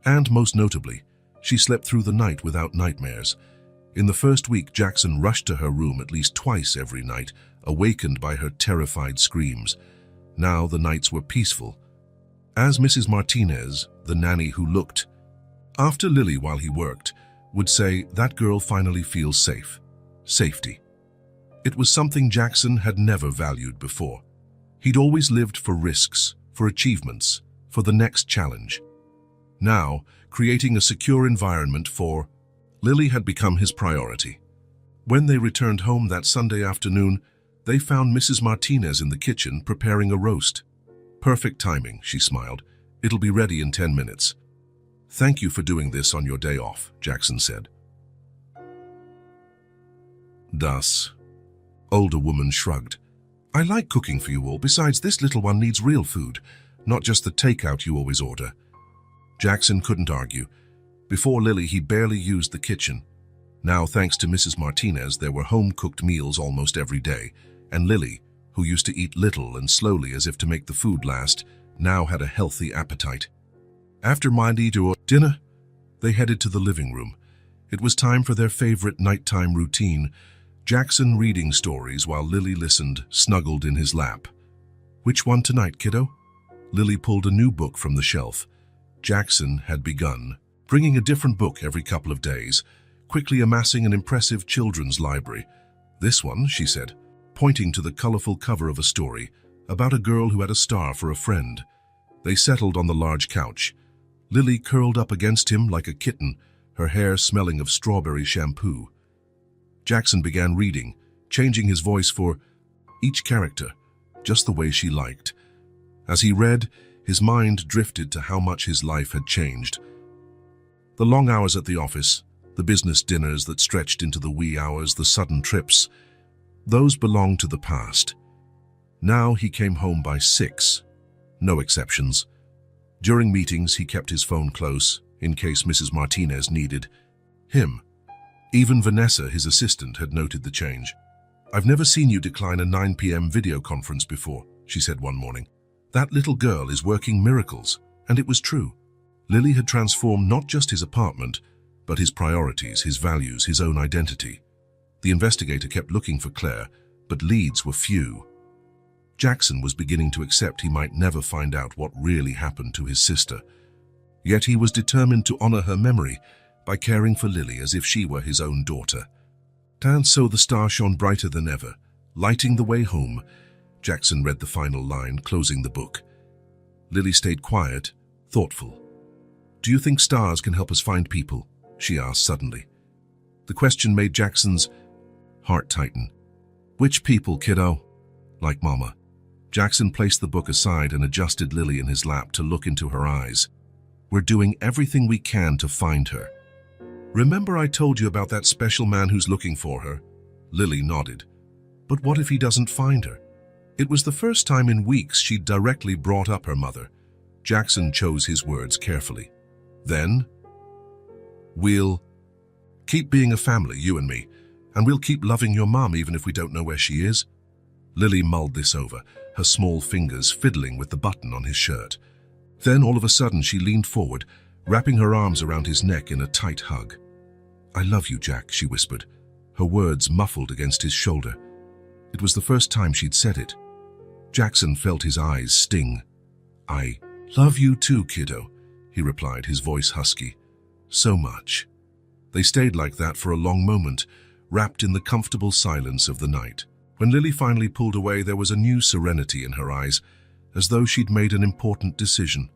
And most notably, she slept through the night without nightmares. In the first week, Jackson rushed to her room at least twice every night, awakened by her terrified screams. Now the nights were peaceful. As Mrs. Martinez, the nanny who looked after Lily while he worked, would say, "That girl finally feels safe." Safety. It was something Jackson had never valued before. He'd always lived for risks, for achievements, for the next challenge. Now, creating a secure environment for Lily had become his priority. When they returned home that Sunday afternoon, they found Mrs. Martinez in the kitchen preparing a roast. "Perfect timing," she smiled. "It'll be ready in 10 minutes. "Thank you for doing this on your day off," Jackson said. Das older woman shrugged. "I like cooking for you all. Besides, this little one needs real food, not just the takeout you always order." Jackson couldn't argue. Before Lily, he barely used the kitchen. Now, thanks to Mrs. Martinez, there were home-cooked meals almost every day, and Lily, who used to eat little and slowly as if to make the food last, now had a healthy appetite. After dinner, they headed to the living room. It was time for their favorite nighttime routine, Jackson reading stories while Lily listened, snuggled in his lap. "Which one tonight, kiddo?" Lily pulled a new book from the shelf. Jackson had begun, bringing a different book every couple of days, quickly amassing an impressive children's library. "This one," she said, pointing to the colorful cover of a story about a girl who had a star for a friend. They settled on the large couch. Lily curled up against him like a kitten, her hair smelling of strawberry shampoo. Jackson began reading, changing his voice for each character, just the way she liked. As he read, his mind drifted to how much his life had changed. The long hours at the office, the business dinners that stretched into the wee hours, the sudden trips, those belonged to the past. Now he came home by 6, no exceptions. During meetings, he kept his phone close, in case Mrs. Martinez needed him. Even Vanessa, his assistant, had noted the change. "I've never seen you decline a 9 p.m. video conference before," she said one morning. "That little girl is working miracles." And it was true. Lily had transformed not just his apartment, but his priorities, his values, his own identity. The investigator kept looking for Claire, but leads were few. Jackson was beginning to accept he might never find out what really happened to his sister. Yet he was determined to honor her memory by caring for Lily as if she were his own daughter. And so the star shone brighter than ever, lighting the way home. Jackson read the final line, closing the book. Lily stayed quiet, thoughtful. "Do you think stars can help us find people?" she asked suddenly. The question made Jackson's heart tighten. "Which people, kiddo?" "Like Mama." Jackson placed the book aside and adjusted Lily in his lap to look into her eyes. "We're doing everything we can to find her. Remember I told you about that special man who's looking for her?" Lily nodded. "But what if he doesn't find her?" It was the first time in weeks she'd directly brought up her mother. Jackson chose his words carefully. "Then, we'll keep being a family, you and me, and we'll keep loving your mom even if we don't know where she is." Lily mulled this over, her small fingers fiddling with the button on his shirt. Then all of a sudden she leaned forward, wrapping her arms around his neck in a tight hug. "I love you, Jack," she whispered, her words muffled against his shoulder. It was the first time she'd said it. Jackson felt his eyes sting. "I love you too, kiddo," he replied, his voice husky. "So much." They stayed like that for a long moment, wrapped in the comfortable silence of the night. When Lily finally pulled away, there was a new serenity in her eyes, as though she'd made an important decision.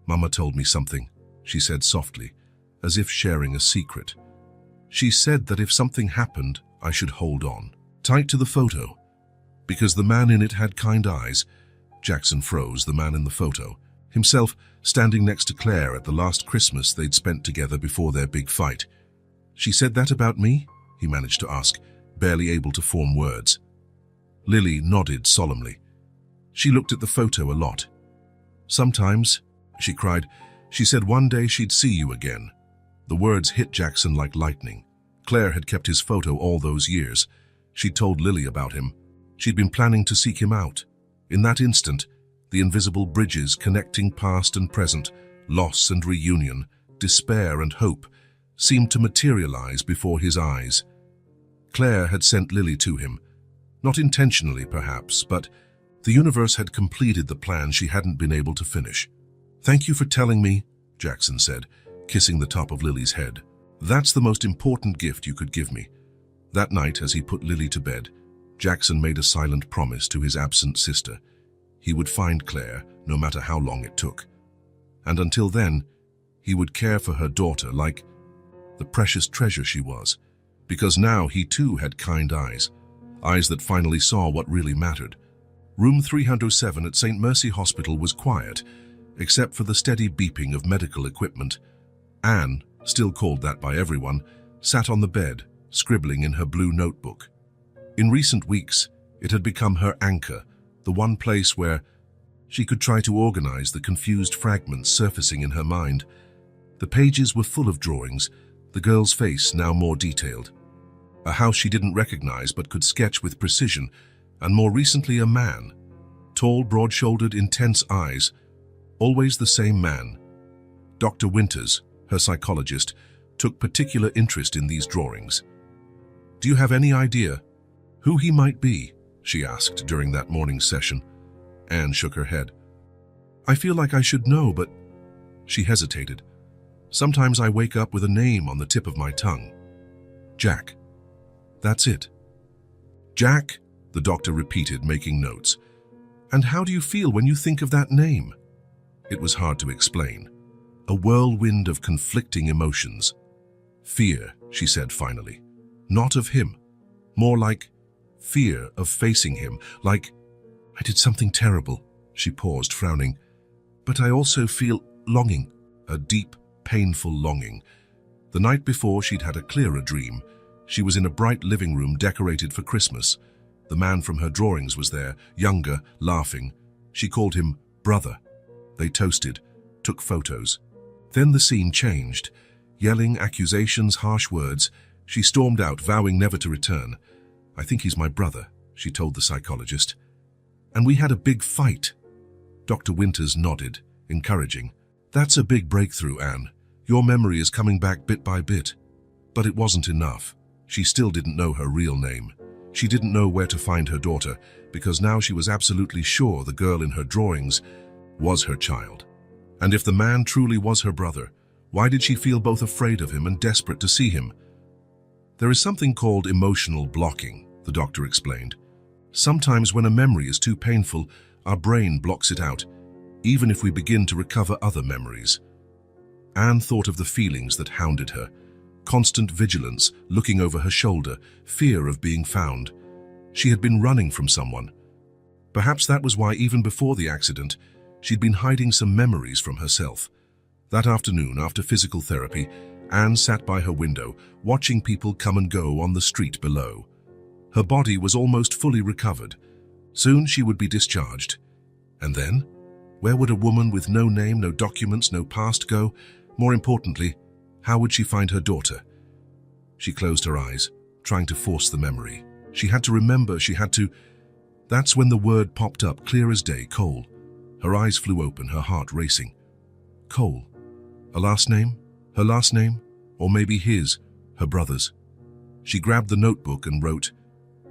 "Mama told me something," she said softly, as if sharing a secret. "She said that if something happened, I should hold on, tight to the photo, because the man in it had kind eyes." Jackson froze, the man in the photo, himself standing next to Claire at the last Christmas they'd spent together before their big fight. "She said that about me?" he managed to ask, barely able to form words. Lily nodded solemnly. She looked at the photo a lot. "Sometimes," she cried, "she said one day she'd see you again." The words hit Jackson like lightning. Claire had kept his photo all those years. She'd told Lily about him. She'd been planning to seek him out. In that instant, the invisible bridges connecting past and present, loss and reunion, despair and hope, seemed to materialize before his eyes. Claire had sent Lily to him. Not intentionally, perhaps, but the universe had completed the plan she hadn't been able to finish. "Thank you for telling me," Jackson said, kissing the top of Lily's head. "That's the most important gift you could give me." That night, as he put Lily to bed, Jackson made a silent promise to his absent sister. He would find Claire, no matter how long it took. And until then, he would care for her daughter like the precious treasure she was, because now he too had kind eyes that finally saw what really mattered. Room 307 at St. Mercy Hospital was quiet, except for the steady beeping of medical equipment. Anne, still called that by everyone, sat on the bed, scribbling in her blue notebook. In recent weeks, it had become her anchor, the one place where she could try to organize the confused fragments surfacing in her mind. The pages were full of drawings, the girl's face now more detailed. A house she didn't recognize but could sketch with precision, and more recently a man. Tall, broad-shouldered, intense eyes. Always the same man. Dr. Winters, her psychologist, took particular interest in these drawings. "Do you have any idea who he might be?" she asked during that morning's session. Anne shook her head. "I feel like I should know, but..." She hesitated. "Sometimes I wake up with a name on the tip of my tongue. Jack. That's it." "Jack," the doctor repeated, making notes. "And how do you feel when you think of that name?" It was hard to explain. A whirlwind of conflicting emotions. "Fear," she said finally. "Not of him. More like fear of facing him, like I did something terrible." She paused, frowning. "But I also feel longing, a deep, painful longing." The night before, she'd had a clearer dream. She was in a bright living room decorated for Christmas. The man from her drawings was there, younger, laughing. She called him brother. They toasted, took photos. Then the scene changed. Yelling accusations, harsh words. She stormed out, vowing never to return. "I think he's my brother," she told the psychologist. "And we had a big fight." Dr. Winters nodded, encouraging. "That's a big breakthrough, Anne. Your memory is coming back bit by bit." But it wasn't enough. She still didn't know her real name. She didn't know where to find her daughter, because now she was absolutely sure the girl in her drawings was her child. And if the man truly was her brother, why did she feel both afraid of him and desperate to see him? "There is something called emotional blocking," the doctor explained. "Sometimes when a memory is too painful, our brain blocks it out, even if we begin to recover other memories." Anne thought of the feelings that hounded her. Constant vigilance, looking over her shoulder, fear of being found. She had been running from someone. Perhaps that was why, even before the accident, she'd been hiding some memories from herself. That afternoon, after physical therapy, Anne sat by her window, watching people come and go on the street below. Her body was almost fully recovered. Soon she would be discharged. And then? Where would a woman with no name, no documents, no past go? More importantly, how would she find her daughter? She closed her eyes, trying to force the memory. She had to remember, she had to... That's when the word popped up, clear as day, Cole. Her eyes flew open, her heart racing. Cole. A last name? Her last name? Or maybe his, her brother's. She grabbed the notebook and wrote,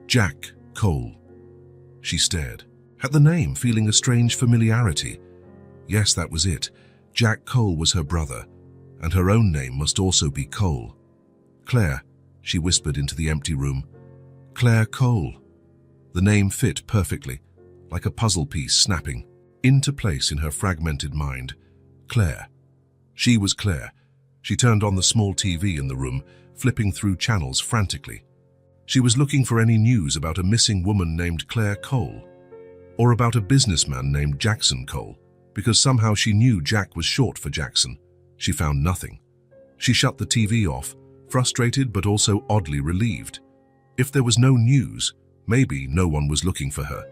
Jack Cole. She stared at the name, feeling a strange familiarity. Yes, that was it. Jack Cole was her brother, and her own name must also be Cole. Claire, she whispered into the empty room. Claire Cole. The name fit perfectly, like a puzzle piece snapping into place in her fragmented mind. Claire. She was Claire. She turned on the small TV in the room, flipping through channels frantically. She was looking for any news about a missing woman named Claire Cole, or about a businessman named Jackson Cole, because somehow she knew Jack was short for Jackson. She found nothing. She shut the TV off, frustrated but also oddly relieved. If there was no news, maybe no one was looking for her.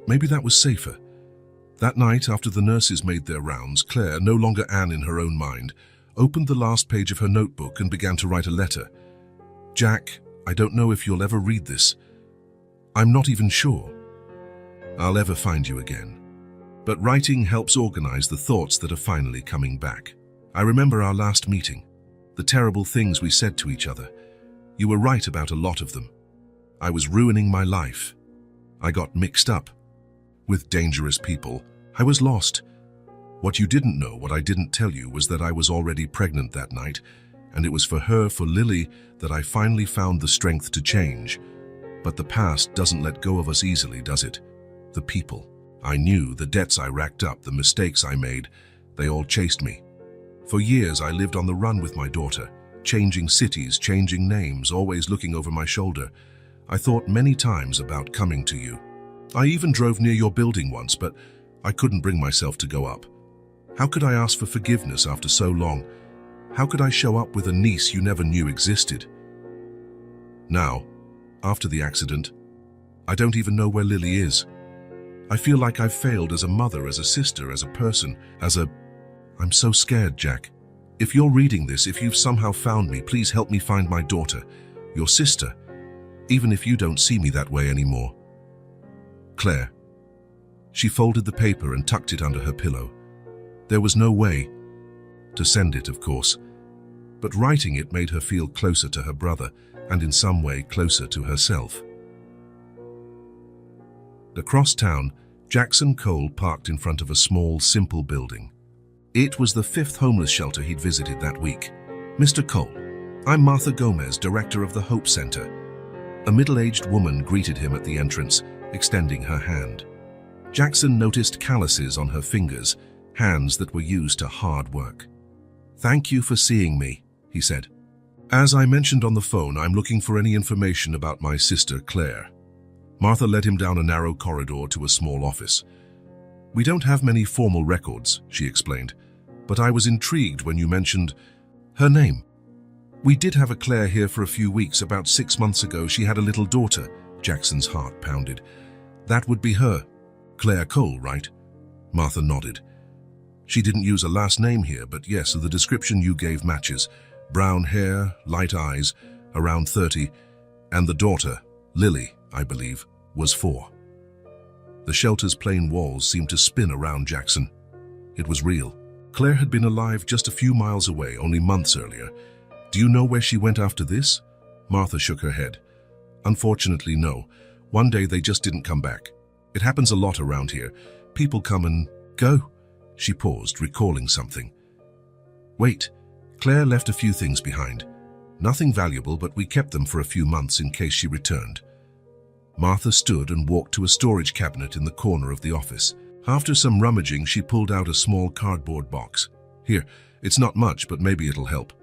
Maybe that was safer. That night, after the nurses made their rounds, Claire, no longer Anne in her own mind, opened the last page of her notebook and began to write a letter. Jack, I don't know if you'll ever read this, I'm not even sure I'll ever find you again. But writing helps organize the thoughts that are finally coming back. I remember our last meeting, the terrible things we said to each other. You were right about a lot of them. I was ruining my life. I got mixed up with dangerous people. I was lost. What you didn't know, what I didn't tell you, was that I was already pregnant that night, and it was for her, for Lily, that I finally found the strength to change. But the past doesn't let go of us easily, does it? The people I knew, the debts I racked up, the mistakes I made, they all chased me. For years I lived on the run with my daughter, changing cities, changing names, always looking over my shoulder. I thought many times about coming to you. I even drove near your building once, but I couldn't bring myself to go up. How could I ask for forgiveness after so long? How could I show up with a niece you never knew existed? Now, after the accident, I don't even know where Lily is. I feel like I've failed as a mother, as a sister, as a person, I'm so scared, Jack. If you're reading this, if you've somehow found me, please help me find my daughter, your sister, even if you don't see me that way anymore. Claire. She folded the paper and tucked it under her pillow. There was no way to send it, of course, but writing it made her feel closer to her brother and in some way closer to herself. Across town, Jackson Cole parked in front of a small, simple building. It was the 5th homeless shelter he'd visited that week. Mr. Cole, I'm Martha Gomez, director of the Hope Center. A middle-aged woman greeted him at the entrance, extending her hand. Jackson noticed calluses on her fingers, hands that were used to hard work. Thank you for seeing me, he said. As I mentioned on the phone, I'm looking for any information about my sister, Claire. Martha led him down a narrow corridor to a small office. We don't have many formal records, she explained, but I was intrigued when you mentioned her name. We did have a Claire here for a few weeks. About 6 months ago, she had a little daughter. Jackson's heart pounded. That would be her. Claire Cole, right? Martha nodded. She didn't use a last name here, but yes, the description you gave matches. Brown hair, light eyes, around 30, and the daughter, Lily, I believe, was 4. The shelter's plain walls seemed to spin around Jackson. It was real. Claire had been alive just a few miles away, only months earlier. Do you know where she went after this? Martha shook her head. Unfortunately, no. One day they just didn't come back. It happens a lot around here. People come and go. She paused, recalling something. Wait, Claire left a few things behind. Nothing valuable, but we kept them for a few months in case she returned. Martha stood and walked to a storage cabinet in the corner of the office. After some rummaging, she pulled out a small cardboard box. Here, it's not much, but maybe it'll help.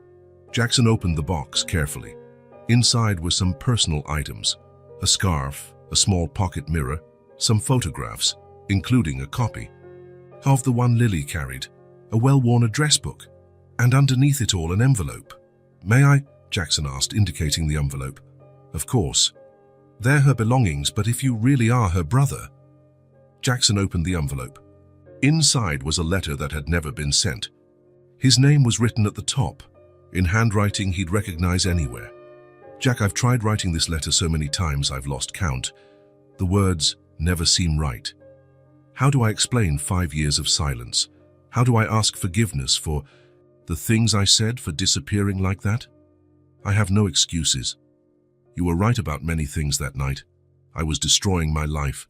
Jackson opened the box carefully. Inside were some personal items. A scarf, a small pocket mirror, some photographs, including a copy of the one Lily carried, a well-worn address book, and underneath it all an envelope. May I? Jackson asked, indicating the envelope. Of course. They're her belongings, but if you really are her brother... Jackson opened the envelope. Inside was a letter that had never been sent. His name was written at the top, in handwriting he'd recognize anywhere. Jack, I've tried writing this letter so many times I've lost count. The words never seem right. How do I explain 5 years of silence? How do I ask forgiveness for the things I said, for disappearing like that? I have no excuses. You were right about many things that night. I was destroying my life.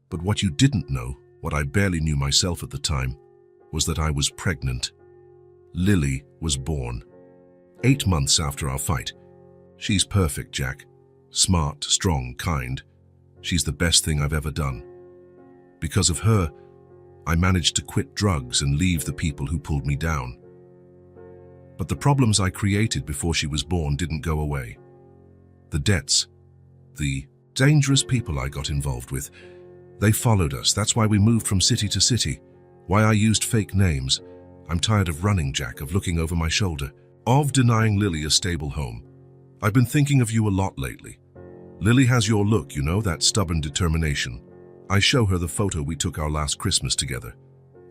But what you didn't know, what I barely knew myself at the time, was that I was pregnant. Lily was born. 8 months after our fight. She's perfect, Jack. Smart, strong, kind. She's the best thing I've ever done. Because of her, I managed to quit drugs and leave the people who pulled me down. But the problems I created before she was born didn't go away. The debts, the dangerous people I got involved with, they followed us. That's why we moved from city to city. Why I used fake names. I'm tired of running, Jack, of looking over my shoulder, of denying Lily a stable home. I've been thinking of you a lot lately. Lily has your look, you know, that stubborn determination. I show her the photo we took our last Christmas together.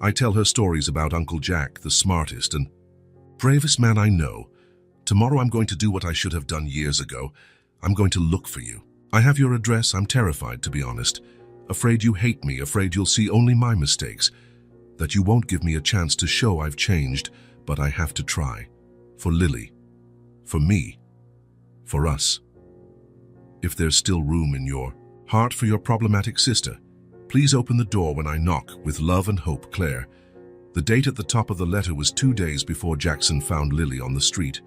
I tell her stories about Uncle Jack, the smartest and bravest man I know. Tomorrow I'm going to do what I should have done years ago. I'm going to look for you. I have your address. I'm terrified, to be honest. Afraid you hate me, afraid you'll see only my mistakes, that you won't give me a chance to show I've changed, but I have to try. For Lily. For me. For us. If there's still room in your heart for your problematic sister, please open the door when I knock. With love and hope, Claire. The date at the top of the letter was 2 days before Jackson found Lily on the street.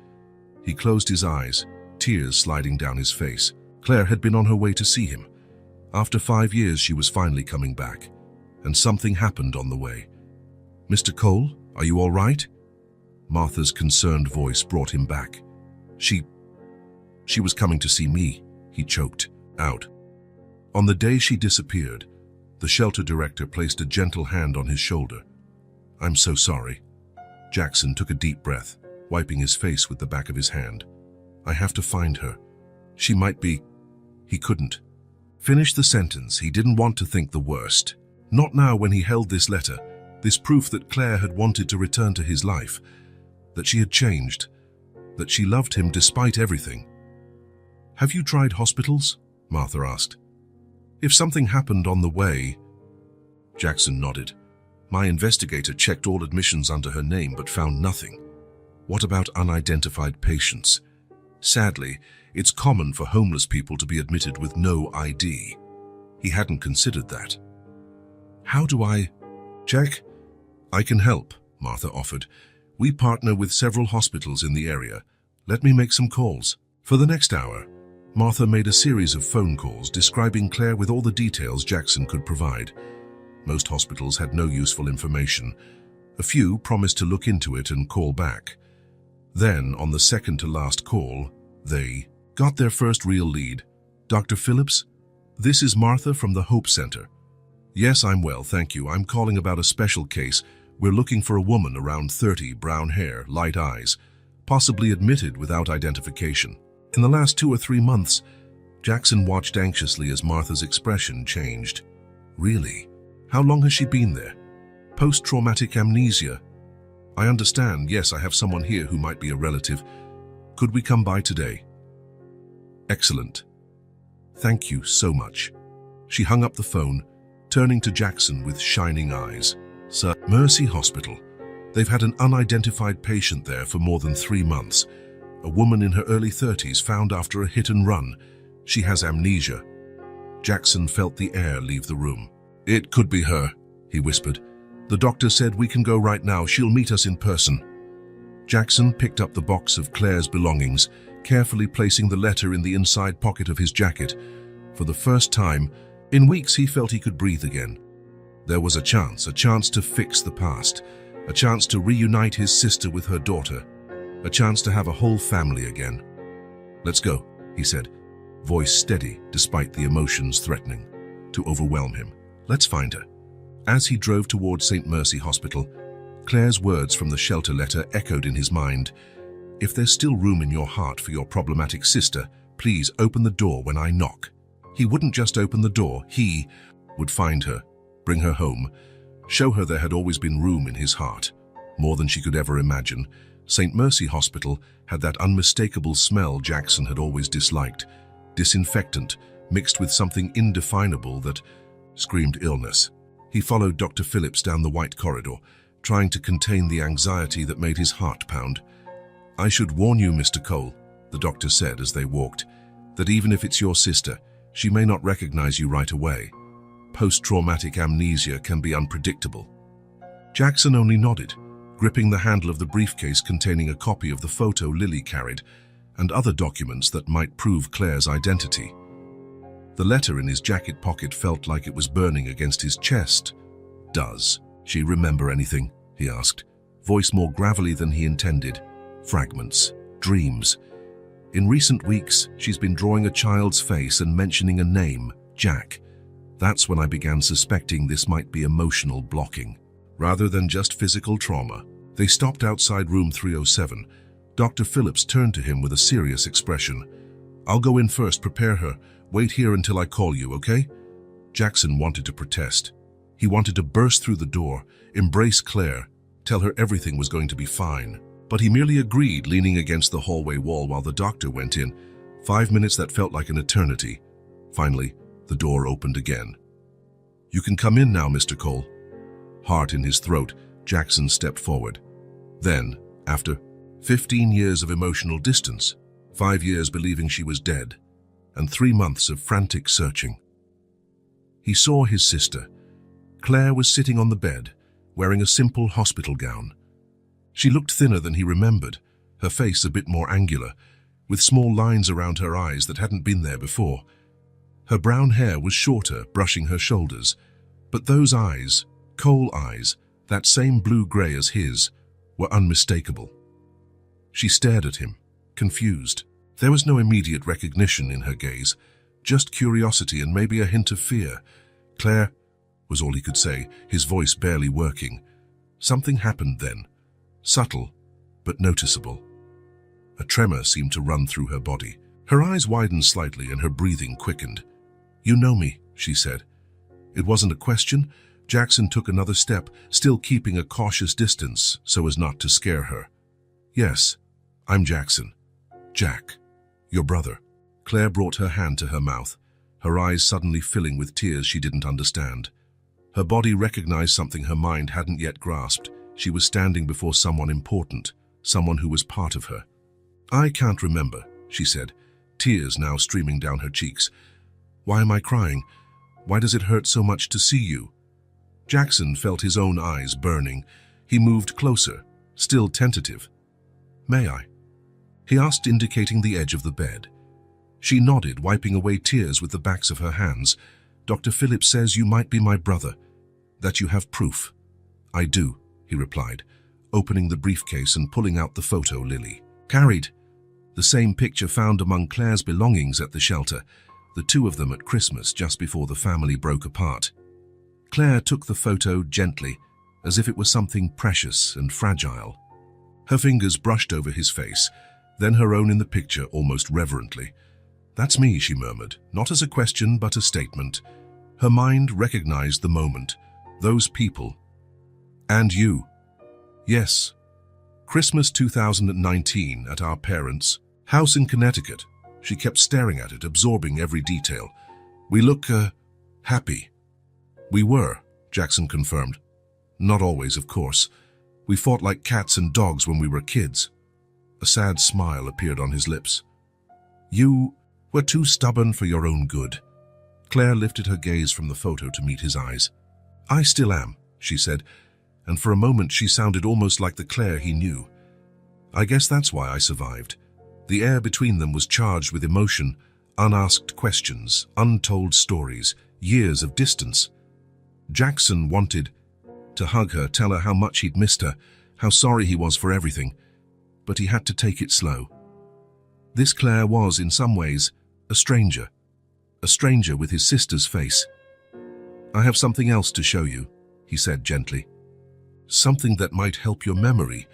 He closed his eyes, tears sliding down his face. Claire had been on her way to see him. After 5 years, she was finally coming back, and something happened on the way. Mr. Cole, are you all right? Martha's concerned voice brought him back. She was coming to see me, he choked out. On the day she disappeared, the shelter director placed a gentle hand on his shoulder. I'm so sorry. Jackson took a deep breath, wiping his face with the back of his hand. I have to find her. She might be... He couldn't finish the sentence. He didn't want to think the worst. Not now, when he held this letter, this proof that Claire had wanted to return to his life, that she had changed, that she loved him despite everything. Have you tried hospitals? Martha asked. If something happened on the way... Jackson nodded. My investigator checked all admissions under her name but found nothing. What about unidentified patients? Sadly, it's common for homeless people to be admitted with no ID. He hadn't considered that. How do I... Jack? I can help, Martha offered. We partner with several hospitals in the area. Let me make some calls. For the next hour, Martha made a series of phone calls describing Claire with all the details Jackson could provide. Most hospitals had no useful information. A few promised to look into it and call back. Then, on the second to last call, they got their first real lead. Dr. Phillips? This is Martha from the Hope Center. Yes, I'm well, thank you. I'm calling about a special case. We're looking for a woman around 30, brown hair, light eyes, possibly admitted without identification. In the last 2 or 3 months, Jackson watched anxiously as Martha's expression changed. Really? How long has she been there? Post-traumatic amnesia? I understand. Yes, I have someone here who might be a relative. Could we come by today? Excellent. Thank you so much. She hung up the phone, turning to Jackson with shining eyes. Sir, Mercy Hospital. They've had an unidentified patient there for more than 3 months. A woman in her early 30s found after a hit and run. She has amnesia. Jackson felt the air leave the room. It could be her, he whispered. The doctor said we can go right now. She'll meet us in person. Jackson picked up the box of Claire's belongings, carefully placing the letter in the inside pocket of his jacket. For the first time in weeks, he felt he could breathe again. There was a chance to fix the past, a chance to reunite his sister with her daughter, a chance to have a whole family again. Let's go, he said, voice steady despite the emotions threatening to overwhelm him. Let's find her. As he drove towards St. Mercy Hospital, Claire's words from the shelter letter echoed in his mind. If there's still room in your heart for your problematic sister, please open the door when I knock. He wouldn't just open the door, he would find her, bring her home, show her there had always been room in his heart. More than she could ever imagine, St. Mercy Hospital had that unmistakable smell Jackson had always disliked, disinfectant mixed with something indefinable that screamed illness. He followed Dr. Phillips down the white corridor, trying to contain the anxiety that made his heart pound. I should warn you, Mr. Cole, the doctor said as they walked, that even if it's your sister, she may not recognize you right away. Post-traumatic amnesia can be unpredictable. Jackson only nodded, gripping the handle of the briefcase containing a copy of the photo Lily carried and other documents that might prove Claire's identity. The letter in his jacket pocket felt like it was burning against his chest. Does she remember anything? He asked, voice more gravelly than he intended. Fragments, dreams. In recent weeks, she's been drawing a child's face and mentioning a name, Jack. That's when I began suspecting this might be emotional blocking, rather than just physical trauma. They stopped outside room 307. Dr. Phillips turned to him with a serious expression. I'll go in first, prepare her. Wait here until I call you, okay? Jackson wanted to protest. He wanted to burst through the door, embrace Claire, tell her everything was going to be fine. But he merely agreed, leaning against the hallway wall while the doctor went in. 5 minutes that felt like an eternity. Finally, the door opened again. "You can come in now, Mr. Cole." Heart in his throat, Jackson stepped forward. Then, after 15 years of emotional distance, 5 years believing she was dead, and 3 months of frantic searching, he saw his sister. Claire was sitting on the bed, wearing a simple hospital gown. She looked thinner than he remembered, her face a bit more angular, with small lines around her eyes that hadn't been there before. Her brown hair was shorter, brushing her shoulders, but those eyes, Cole eyes, that same blue-gray as his, were unmistakable. She stared at him, confused. There was no immediate recognition in her gaze, just curiosity and maybe a hint of fear. "Claire," was all he could say, his voice barely working. Something happened then, subtle but noticeable. A tremor seemed to run through her body. Her eyes widened slightly and her breathing quickened. "You know me," she said. It wasn't a question. Jackson took another step, still keeping a cautious distance so as not to scare her. "Yes, I'm Jackson. Jack, your brother." Claire brought her hand to her mouth, her eyes suddenly filling with tears she didn't understand. Her body recognized something her mind hadn't yet grasped. She was standing before someone important, someone who was part of her. "I can't remember," she said, tears now streaming down her cheeks. "Why am I crying? Why does it hurt so much to see you?" Jackson felt his own eyes burning. He moved closer, still tentative. "May I?" he asked, indicating the edge of the bed. She nodded, wiping away tears with the backs of her hands. "Dr. Phillips says you might be my brother, that you have proof." "I do," he replied, opening the briefcase and pulling out the photo Lily carried. The same picture found among Claire's belongings at the shelter, the two of them at Christmas just before the family broke apart. Claire took the photo gently, as if it was something precious and fragile. Her fingers brushed over his face, then her own in the picture almost reverently. "That's me," she murmured, not as a question but a statement. Her mind recognized the moment, those people. "And you?" "Yes. Christmas 2019 at our parents' house in Connecticut." She kept staring at it, absorbing every detail. "We look, happy." "We were," Jackson confirmed. "Not always, of course. We fought like cats and dogs when we were kids." A sad smile appeared on his lips. "You were too stubborn for your own good." Claire lifted her gaze from the photo to meet his eyes. "I still am," she said, and for a moment she sounded almost like the Claire he knew. "I guess that's why I survived." The air between them was charged with emotion, unasked questions, untold stories, years of distance. Jackson wanted to hug her, tell her how much he'd missed her, how sorry he was for everything, but he had to take it slow. This Claire was, in some ways, a stranger with his sister's face. "I have something else to show you," he said gently. "Something that might help your memory."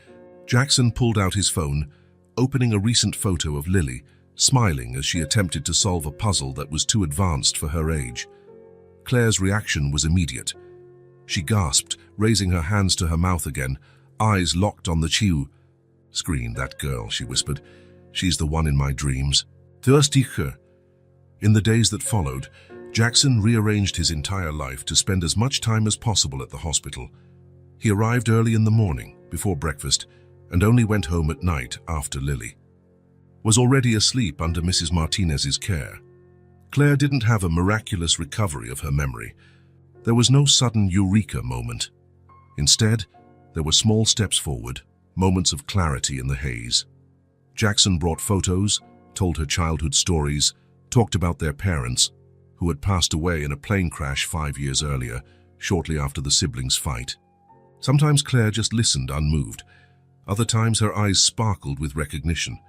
Jackson pulled out his phone, opening a recent photo of Lily, smiling as she attempted to solve a puzzle that was too advanced for her age. Claire's reaction was immediate. She gasped, raising her hands to her mouth again, eyes locked on the Chiu screen. "That girl," she whispered. "She's the one in my dreams." Thirsty. In the days that followed, Jackson rearranged his entire life to spend as much time as possible at the hospital. He arrived early in the morning, before breakfast, and only went home at night after Lily was already asleep under Mrs. Martinez's care. Claire didn't have a miraculous recovery of her memory. There was no sudden eureka moment. Instead, there were small steps forward, moments of clarity in the haze. Jackson brought photos, told her childhood stories, talked about their parents, who had passed away in a plane crash 5 years earlier, shortly after the siblings' fight. Sometimes Claire just listened unmoved. Other times her eyes sparkled with recognition.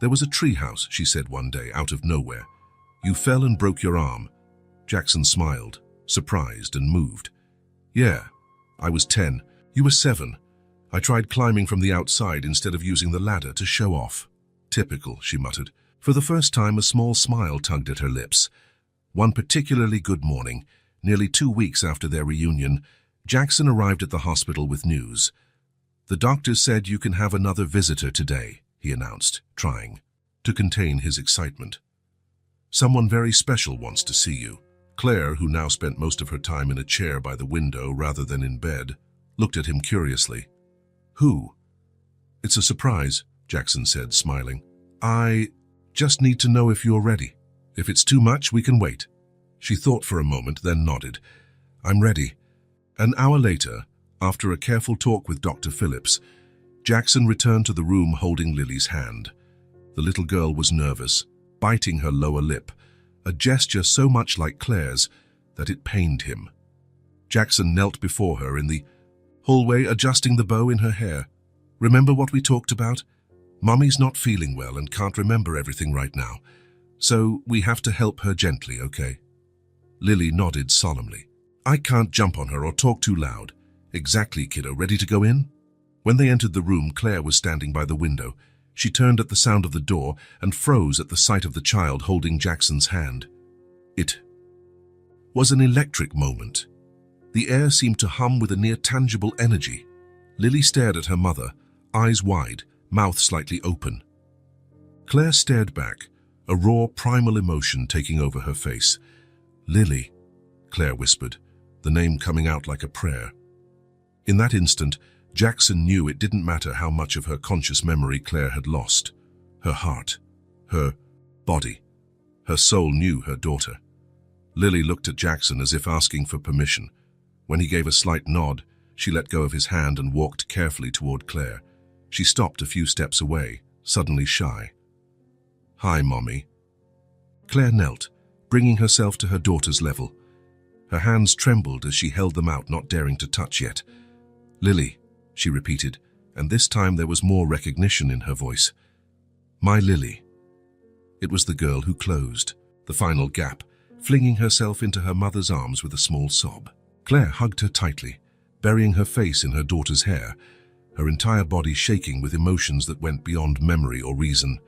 "There was a treehouse," she said one day, out of nowhere. "You fell and broke your arm." Jackson smiled, surprised and moved. "Yeah, I was 10. You were 7. I tried climbing from the outside instead of using the ladder to show off." "Typical," she muttered. For the first time, a small smile tugged at her lips. One particularly good morning, nearly 2 weeks after their reunion, Jackson arrived at the hospital with news. "The doctor said you can have another visitor today," he announced, trying to contain his excitement. Someone very special wants to see you. Claire, who now spent most of her time in a chair by the window rather than in bed, looked at him curiously. Who? It's a surprise, Jackson said, smiling. I just need to know if you're ready. If it's too much, we can wait. She thought for a moment, then nodded. I'm ready. An hour later, after a careful talk with Dr. Phillips, Jackson returned to the room holding Lily's hand. The little girl was nervous, biting her lower lip, a gesture so much like Claire's that it pained him. Jackson knelt before her in the hallway, adjusting the bow in her hair. Remember what we talked about? Mommy's not feeling well and can't remember everything right now, so we have to help her gently, okay? Lily nodded solemnly. I can't jump on her or talk too loud. Exactly, kiddo. Ready to go in? When they entered the room, Claire was standing by the window. She turned at the sound of the door and froze at the sight of the child holding Jackson's hand. It was an electric moment. The air seemed to hum with a near-tangible energy. Lily stared at her mother, eyes wide, mouth slightly open. Claire stared back, a raw, primal emotion taking over her face. Lily, Claire whispered, the name coming out like a prayer. In that instant, Jackson knew it didn't matter how much of her conscious memory Claire had lost. Her heart, her body, her soul knew her daughter. Lily looked at Jackson as if asking for permission. When he gave a slight nod, she let go of his hand and walked carefully toward Claire. She stopped a few steps away, suddenly shy. Hi, Mommy. Claire knelt, bringing herself to her daughter's level. Her hands trembled as she held them out, not daring to touch yet. Lily, she repeated, and this time there was more recognition in her voice. My Lily. It was the girl who closed the final gap, flinging herself into her mother's arms with a small sob. Claire hugged her tightly, burying her face in her daughter's hair, her entire body shaking with emotions that went beyond memory or reason.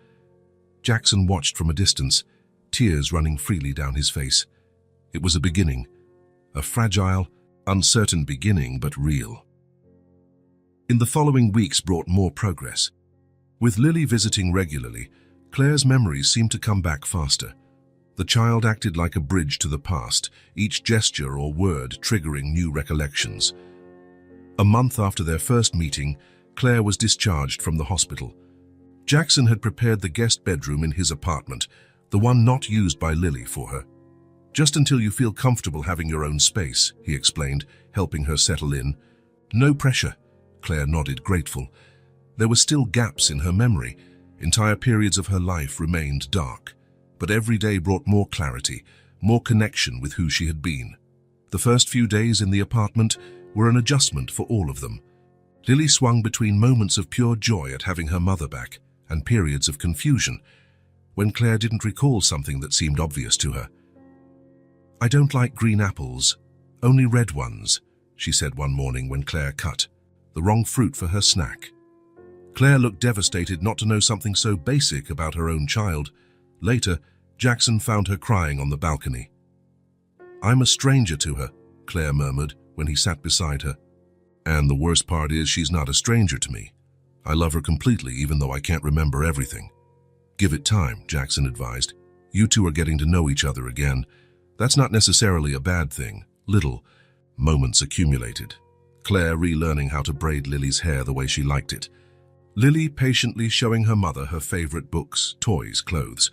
Jackson watched from a distance, tears running freely down his face. It was a beginning, a fragile, uncertain beginning, but real. In the following weeks brought more progress. With Lily visiting regularly, Claire's memories seemed to come back faster. The child acted like a bridge to the past, each gesture or word triggering new recollections. A month after their first meeting, Claire was discharged from the hospital. Jackson had prepared the guest bedroom in his apartment, the one not used by Lily, for her. Just until you feel comfortable having your own space, he explained, helping her settle in. No pressure, Claire nodded, grateful. There were still gaps in her memory. Entire periods of her life remained dark, but every day brought more clarity, more connection with who she had been. The first few days in the apartment were an adjustment for all of them. Lily swung between moments of pure joy at having her mother back and periods of confusion, when Claire didn't recall something that seemed obvious to her. I don't like green apples, only red ones, she said one morning when Claire cut the wrong fruit for her snack. Claire looked devastated not to know something so basic about her own child. Later, Jackson found her crying on the balcony. I'm a stranger to her, Claire murmured when he sat beside her. And the worst part is she's not a stranger to me. I love her completely, even though I can't remember everything. Give it time, Jackson advised. You two are getting to know each other again. That's not necessarily a bad thing. Little moments accumulated. Claire relearning how to braid Lily's hair the way she liked it. Lily patiently showing her mother her favorite books, toys, clothes.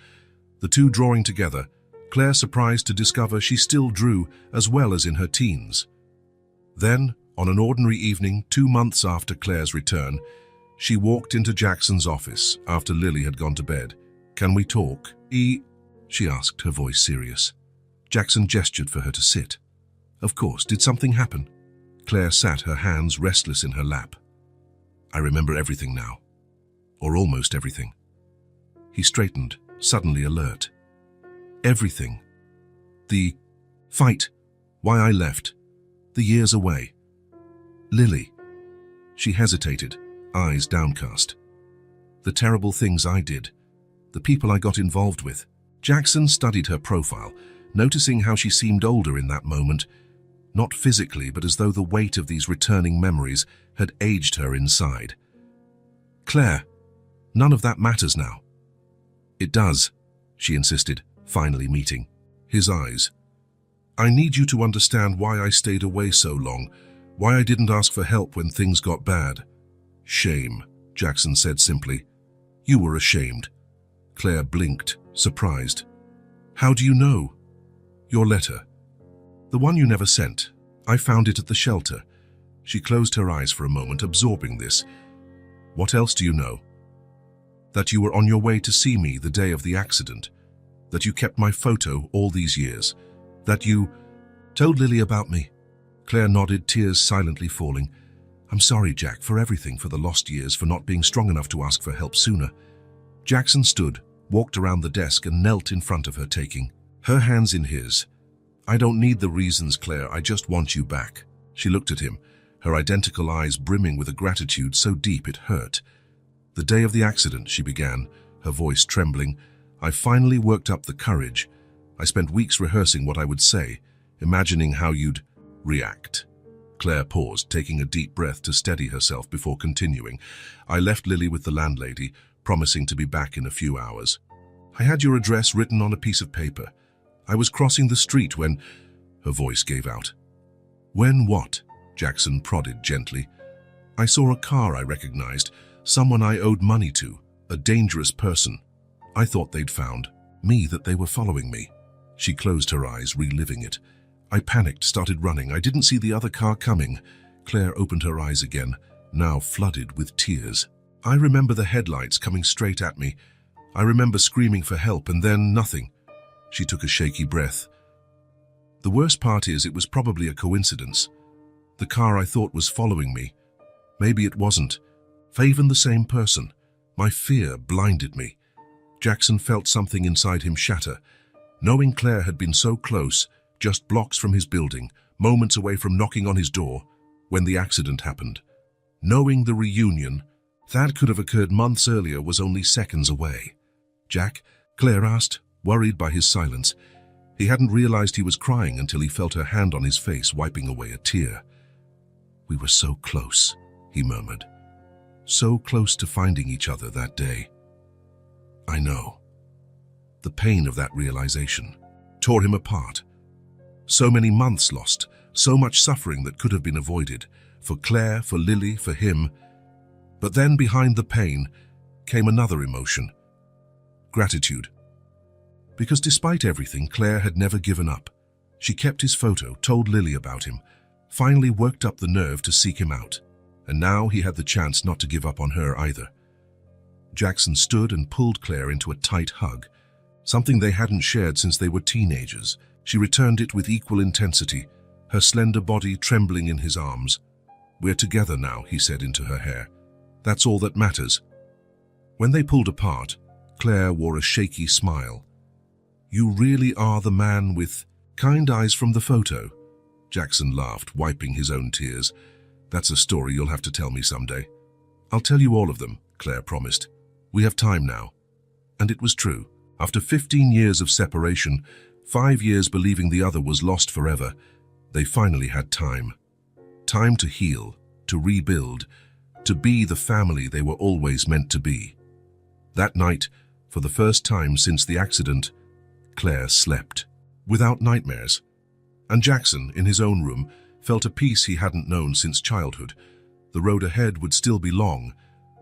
The two drawing together, Claire surprised to discover she still drew as well as in her teens. Then, on an ordinary evening 2 months after Claire's return, she walked into Jackson's office after Lily had gone to bed. Can we talk, she asked, her voice serious. Jackson gestured for her to sit. Of course, did something happen? Claire sat, her hands restless in her lap. I remember everything now. Or almost everything. He straightened, suddenly alert. Everything. The fight, why I left, the years away. Lily. She hesitated, eyes downcast. The terrible things I did, the people I got involved with. Jackson studied her profile, noticing how she seemed older in that moment, not physically, but as though the weight of these returning memories had aged her inside. Claire, none of that matters now. It does, she insisted, finally meeting. His eyes. "I need you to understand why I stayed away so long, why I didn't ask for help when things got bad." "Shame," Jackson said simply. "You were ashamed." Claire blinked, surprised. "How do you know?" "Your letter. The one you never sent. I found it at the shelter." She closed her eyes for a moment, absorbing this. "What else do you know?" "That you were on your way to see me the day of the accident. That you kept my photo all these years. That you told Lily about me." Claire nodded, tears silently falling. "I'm sorry, Jack, for everything, for the lost years, for not being strong enough to ask for help sooner." Jackson stood, walked around the desk and knelt in front of her, taking her hands in his. "I don't need the reasons, Claire, I just want you back." She looked at him, her identical eyes brimming with a gratitude so deep it hurt. "The day of the accident," she began, her voice trembling, "I finally worked up the courage. I spent weeks rehearsing what I would say, imagining how you'd react." Claire paused, taking a deep breath to steady herself before continuing. "I left Lily with the landlady, promising to be back in a few hours. I had your address written on a piece of paper. I was crossing the street when—" Her voice gave out. "When what?" Jackson prodded gently. "I saw a car I recognized, someone I owed money to, a dangerous person. I thought they'd found me, that they were following me." She closed her eyes, reliving it. "I panicked, started running. I didn't see the other car coming." Claire opened her eyes again, now flooded with tears. "I remember the headlights coming straight at me. I remember screaming for help, and then nothing." She took a shaky breath. "The worst part is it was probably a coincidence. The car I thought was following me. Maybe it wasn't. Even the same person. My fear blinded me." Jackson felt something inside him shatter. Knowing Claire had been so close, just blocks from his building, moments away from knocking on his door, when the accident happened. Knowing the reunion, that could have occurred months earlier, was only seconds away. "Jack?" Claire asked, worried by his silence. He hadn't realized he was crying until he felt her hand on his face, wiping away a tear. "We were so close," he murmured. "So close to finding each other that day." "I know." The pain of that realization tore him apart. So many months lost, so much suffering that could have been avoided, for Claire, for Lily, for him. But then behind the pain came another emotion. Gratitude. Because despite everything, Claire had never given up. She kept his photo, told Lily about him, finally worked up the nerve to seek him out. And now he had the chance not to give up on her either. Jackson stood and pulled Claire into a tight hug, something they hadn't shared since they were teenagers. She returned it with equal intensity, her slender body trembling in his arms. "We're together now," he said into her hair. "That's all that matters." When they pulled apart, Claire wore a shaky smile. "You really are the man with kind eyes from the photo." Jackson laughed, wiping his own tears. "That's a story you'll have to tell me someday." "I'll tell you all of them," Claire promised. "We have time now." And it was true. After 15 years of separation, 5 years believing the other was lost forever, they finally had time. Time to heal, to rebuild, to be the family they were always meant to be. That night, for the first time since the accident, Claire slept, without nightmares. And Jackson, in his own room, felt a peace he hadn't known since childhood. The road ahead would still be long.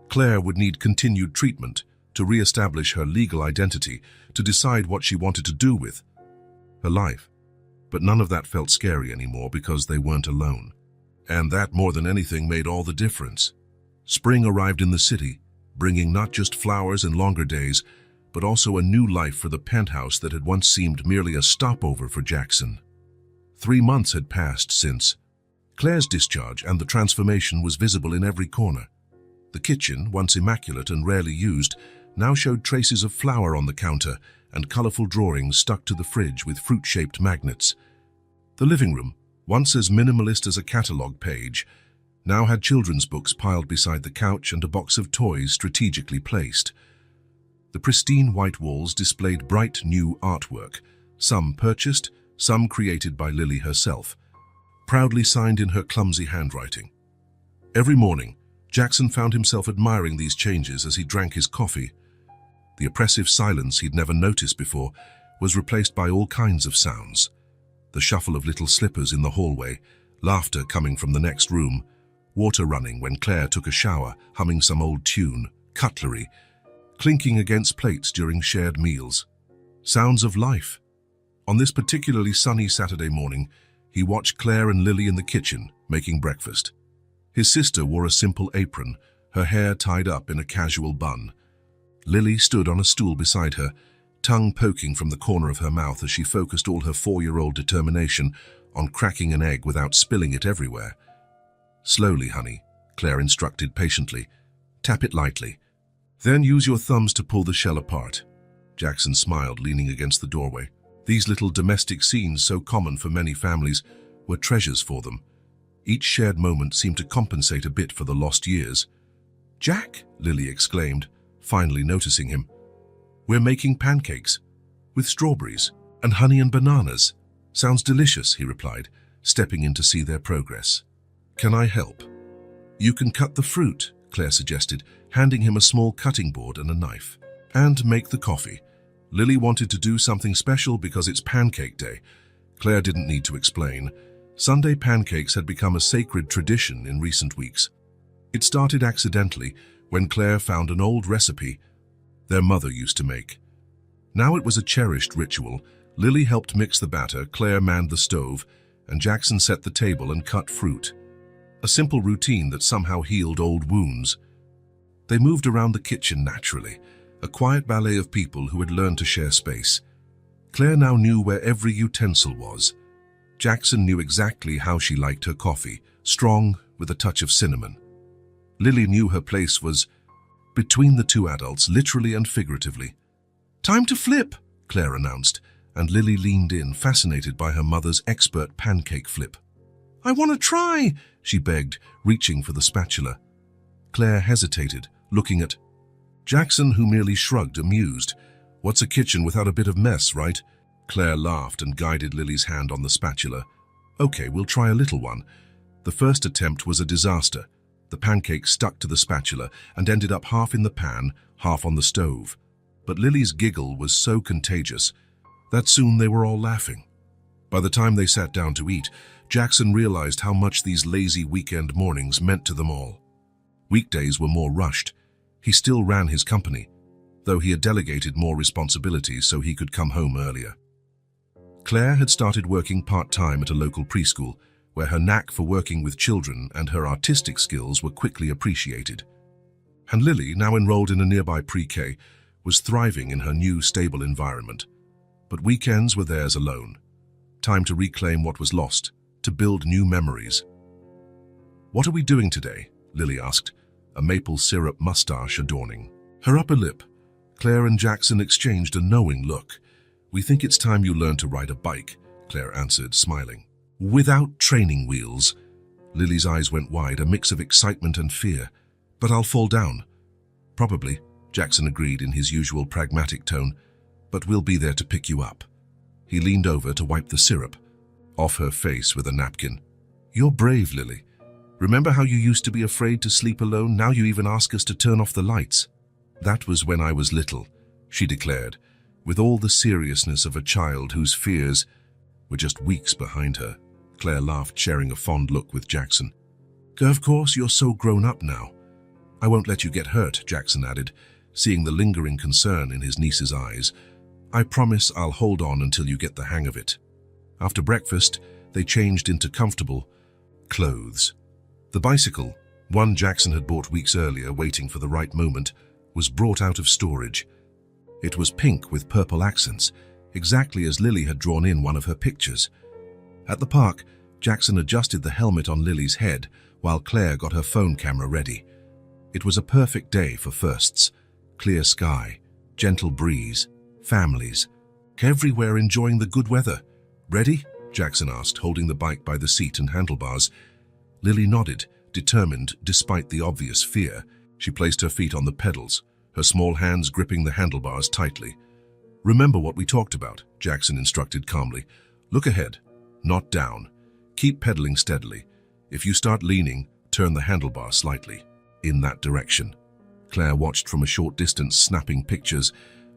Claire would need continued treatment to re-establish her legal identity, to decide what she wanted to do with her life. But none of that felt scary anymore because they weren't alone. And that, more than anything, made all the difference. Spring arrived in the city, bringing not just flowers and longer days, but also a new life for the penthouse that had once seemed merely a stopover for Jackson. 3 months had passed since Claire's discharge, and the transformation was visible in every corner. The kitchen, once immaculate and rarely used, now showed traces of flour on the counter and colorful drawings stuck to the fridge with fruit-shaped magnets. The living room, once as minimalist as a catalog page, now had children's books piled beside the couch and a box of toys strategically placed. The pristine white walls displayed bright new artwork, some purchased, some created by Lily herself, proudly signed in her clumsy handwriting. Every morning, Jackson found himself admiring these changes as he drank his coffee. The oppressive silence he'd never noticed before was replaced by all kinds of sounds. The shuffle of little slippers in the hallway, laughter coming from the next room, water running when Claire took a shower, humming some old tune, cutlery, clinking against plates during shared meals. Sounds of life. On this particularly sunny Saturday morning, he watched Claire and Lily in the kitchen, making breakfast. His sister wore a simple apron, her hair tied up in a casual bun. Lily stood on a stool beside her, tongue poking from the corner of her mouth as she focused all her 4-year-old determination on cracking an egg without spilling it everywhere. "Slowly, honey," Claire instructed patiently. "Tap it lightly. Then use your thumbs to pull the shell apart." Jackson smiled, leaning against the doorway. These little domestic scenes, so common for many families, were treasures for them. Each shared moment seemed to compensate a bit for the lost years. "Jack," Lily exclaimed, finally noticing him. "We're making pancakes, with strawberries and honey and bananas. Sounds delicious," he replied, stepping in to see their progress. "Can I help?" "You can cut the fruit," Claire suggested, handing him a small cutting board and a knife. "And make the coffee." Lily wanted to do something special because it's pancake day. Claire didn't need to explain. Sunday pancakes had become a sacred tradition in recent weeks. It started accidentally when Claire found an old recipe their mother used to make. Now it was a cherished ritual. Lily helped mix the batter, Claire manned the stove, and Jackson set the table and cut fruit. A simple routine that somehow healed old wounds. They moved around the kitchen naturally, a quiet ballet of people who had learned to share space. Claire now knew where every utensil was. Jackson knew exactly how she liked her coffee, strong with a touch of cinnamon. Lily knew her place was between the two adults, literally and figuratively. "Time to flip," Claire announced, and Lily leaned in, fascinated by her mother's expert pancake flip. "I want to try," she begged, reaching for the spatula. Claire hesitated, looking at Jackson, who merely shrugged, amused. "What's a kitchen without a bit of mess, right?" Claire laughed and guided Lily's hand on the spatula. "Okay, we'll try a little one." The first attempt was a disaster. The pancake stuck to the spatula and ended up half in the pan, half on the stove. But Lily's giggle was so contagious that soon they were all laughing. By the time they sat down to eat, Jackson realized how much these lazy weekend mornings meant to them all. Weekdays were more rushed. He still ran his company, though he had delegated more responsibilities so he could come home earlier. Claire had started working part-time at a local preschool, where her knack for working with children and her artistic skills were quickly appreciated. And Lily, now enrolled in a nearby pre-K, was thriving in her new, stable environment. But weekends were theirs alone. Time to reclaim what was lost, to build new memories. "What are we doing today?" Lily asked, a maple syrup mustache adorning her upper lip. Claire and Jackson exchanged a knowing look. "We think it's time you learn to ride a bike," Claire answered, smiling. "Without training wheels." Lily's eyes went wide, a mix of excitement and fear. "But I'll fall down." "Probably," Jackson agreed in his usual pragmatic tone, "but we'll be there to pick you up." He leaned over to wipe the syrup off her face with a napkin. "You're brave, Lily. Remember how you used to be afraid to sleep alone? Now you even ask us to turn off the lights." "That was when I was little," she declared, with all the seriousness of a child whose fears were just weeks behind her. Claire laughed, sharing a fond look with Jackson. "Of course, you're so grown up now." "I won't let you get hurt," Jackson added, seeing the lingering concern in his niece's eyes. "I promise I'll hold on until you get the hang of it." After breakfast, they changed into comfortable clothes. The bicycle, one Jackson had bought weeks earlier, waiting for the right moment, was brought out of storage. It was pink with purple accents, exactly as Lily had drawn in one of her pictures. At the park, Jackson adjusted the helmet on Lily's head while Claire got her phone camera ready. It was a perfect day for firsts. Clear sky, gentle breeze, families, everywhere enjoying the good weather. "Ready?" Jackson asked, holding the bike by the seat and handlebars. Lily nodded, determined despite the obvious fear. She placed her feet on the pedals, her small hands gripping the handlebars tightly. "Remember what we talked about," Jackson instructed calmly. "Look ahead, not down. Keep pedaling steadily. If you start leaning, turn the handlebar slightly, in that direction." Claire watched from a short distance, snapping pictures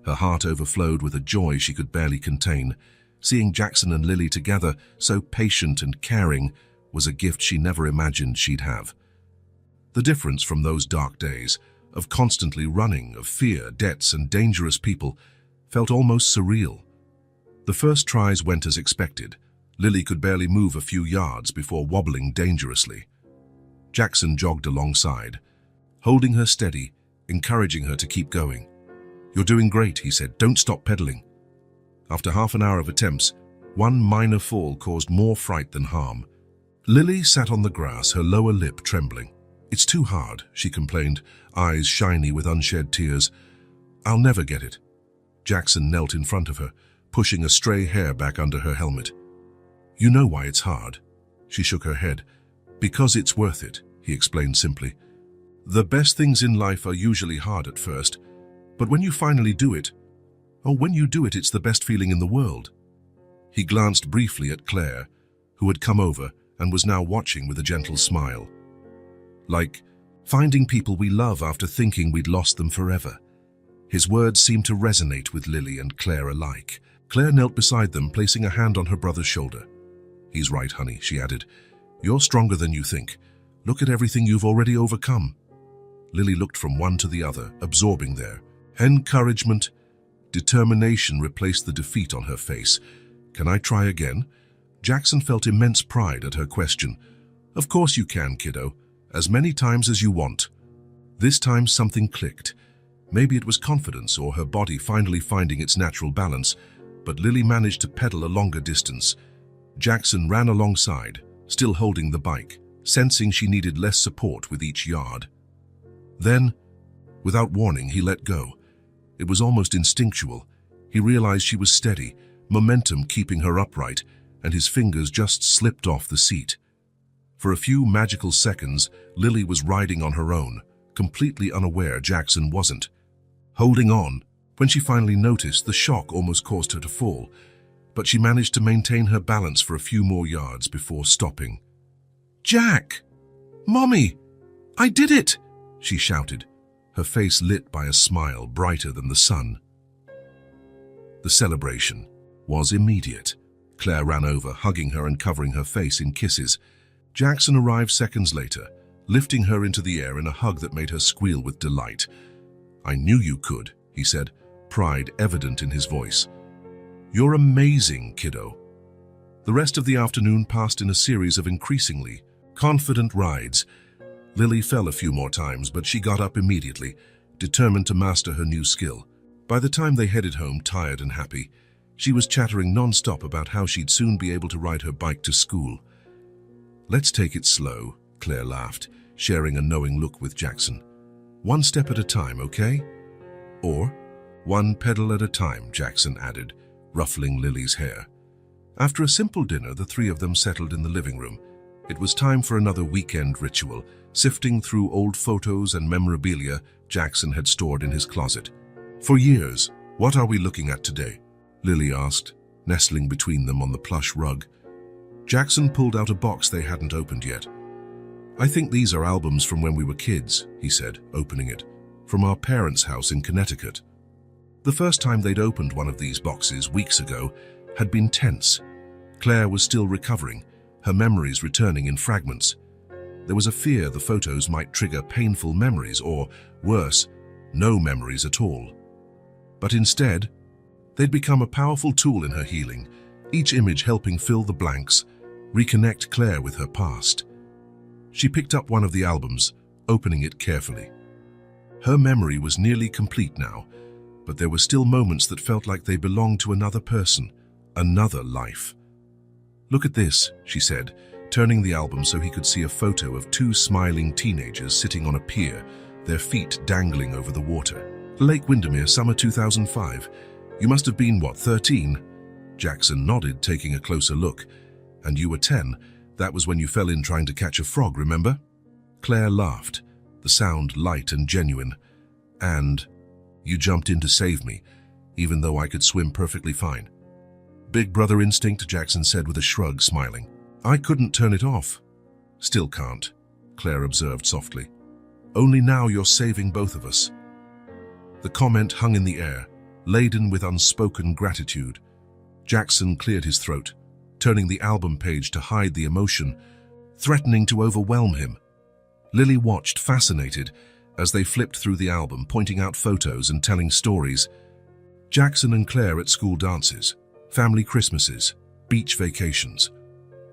Her heart overflowed with a joy she could barely contain. Seeing Jackson and Lily together, so patient and caring, was a gift she never imagined she'd have. The difference from those dark days, of constantly running, of fear, debts, and dangerous people, felt almost surreal. The first tries went as expected. Lily could barely move a few yards before wobbling dangerously. Jackson jogged alongside, holding her steady, encouraging her to keep going. "You're doing great," he said. "Don't stop pedaling." After half an hour of attempts, one minor fall caused more fright than harm. Lily sat on the grass, her lower lip trembling. "It's too hard," she complained, eyes shiny with unshed tears. "I'll never get it." Jackson knelt in front of her, pushing a stray hair back under her helmet. "You know why it's hard." She shook her head. "Because it's worth it," he explained simply. "The best things in life are usually hard at first, but when you finally do it, it's the best feeling in the world." He glanced briefly at Claire, who had come over and was now watching with a gentle smile. "Like finding people we love after thinking we'd lost them forever." His words seemed to resonate with Lily and Claire alike. Claire knelt beside them, placing a hand on her brother's shoulder. "He's right, honey," she added. "You're stronger than you think. Look at everything you've already overcome." Lily looked from one to the other, absorbing their encouragement. Determination replaced the defeat on her face. "Can I try again?" Jackson felt immense pride at her question. "Of course you can, kiddo. As many times as you want." This time something clicked. Maybe it was confidence or her body finally finding its natural balance, but Lily managed to pedal a longer distance. Jackson ran alongside, still holding the bike, sensing she needed less support with each yard. Then, without warning, he let go. It was almost instinctual. He realized she was steady, momentum keeping her upright, and his fingers just slipped off the seat. For a few magical seconds, Lily was riding on her own, completely unaware Jackson wasn't. Holding on, when she finally noticed, the shock almost caused her to fall, but she managed to maintain her balance for a few more yards before stopping. "Jack! Mommy! I did it!" she shouted, her face lit by a smile brighter than the sun. The celebration was immediate. Claire ran over, hugging her and covering her face in kisses. Jackson arrived seconds later, lifting her into the air in a hug that made her squeal with delight. "I knew you could," he said, pride evident in his voice. "You're amazing, kiddo." The rest of the afternoon passed in a series of increasingly confident rides. Lily fell a few more times, but she got up immediately, determined to master her new skill. By the time they headed home, tired and happy, she was chattering non-stop about how she'd soon be able to ride her bike to school. "Let's take it slow," Claire laughed, sharing a knowing look with Jackson. "One step at a time, okay?" "Or one pedal at a time," Jackson added, ruffling Lily's hair. After a simple dinner, the three of them settled in the living room. It was time for another weekend ritual, sifting through old photos and memorabilia Jackson had stored in his closet. "For years, what are we looking at today?" Lily asked, nestling between them on the plush rug. Jackson pulled out a box they hadn't opened yet. "I think these are albums from when we were kids," he said, opening it, "from our parents' house in Connecticut." The first time they'd opened one of these boxes, weeks ago, had been tense. Claire was still recovering, her memories returning in fragments. There was a fear the photos might trigger painful memories or, worse, no memories at all. But instead, they'd become a powerful tool in her healing, each image helping fill the blanks, reconnect Claire with her past. She picked up one of the albums, opening it carefully. Her memory was nearly complete now, but there were still moments that felt like they belonged to another person, another life. "Look at this," she said, turning the album so he could see a photo of two smiling teenagers sitting on a pier, their feet dangling over the water. "Lake Windermere, summer 2005. You must have been, what, 13? Jackson nodded, taking a closer look. "And you were 10. That was when you fell in trying to catch a frog, remember?" Claire laughed, the sound light and genuine. "And you jumped in to save me, even though I could swim perfectly fine." "Big brother instinct," Jackson said with a shrug, smiling. "I couldn't turn it off." "Still can't," Claire observed softly. "Only now you're saving both of us." The comment hung in the air, laden with unspoken gratitude. Jackson cleared his throat, turning the album page to hide the emotion, threatening to overwhelm him. Lily watched, fascinated, as they flipped through the album, pointing out photos and telling stories. Jackson and Claire at school dances, family Christmases, beach vacations.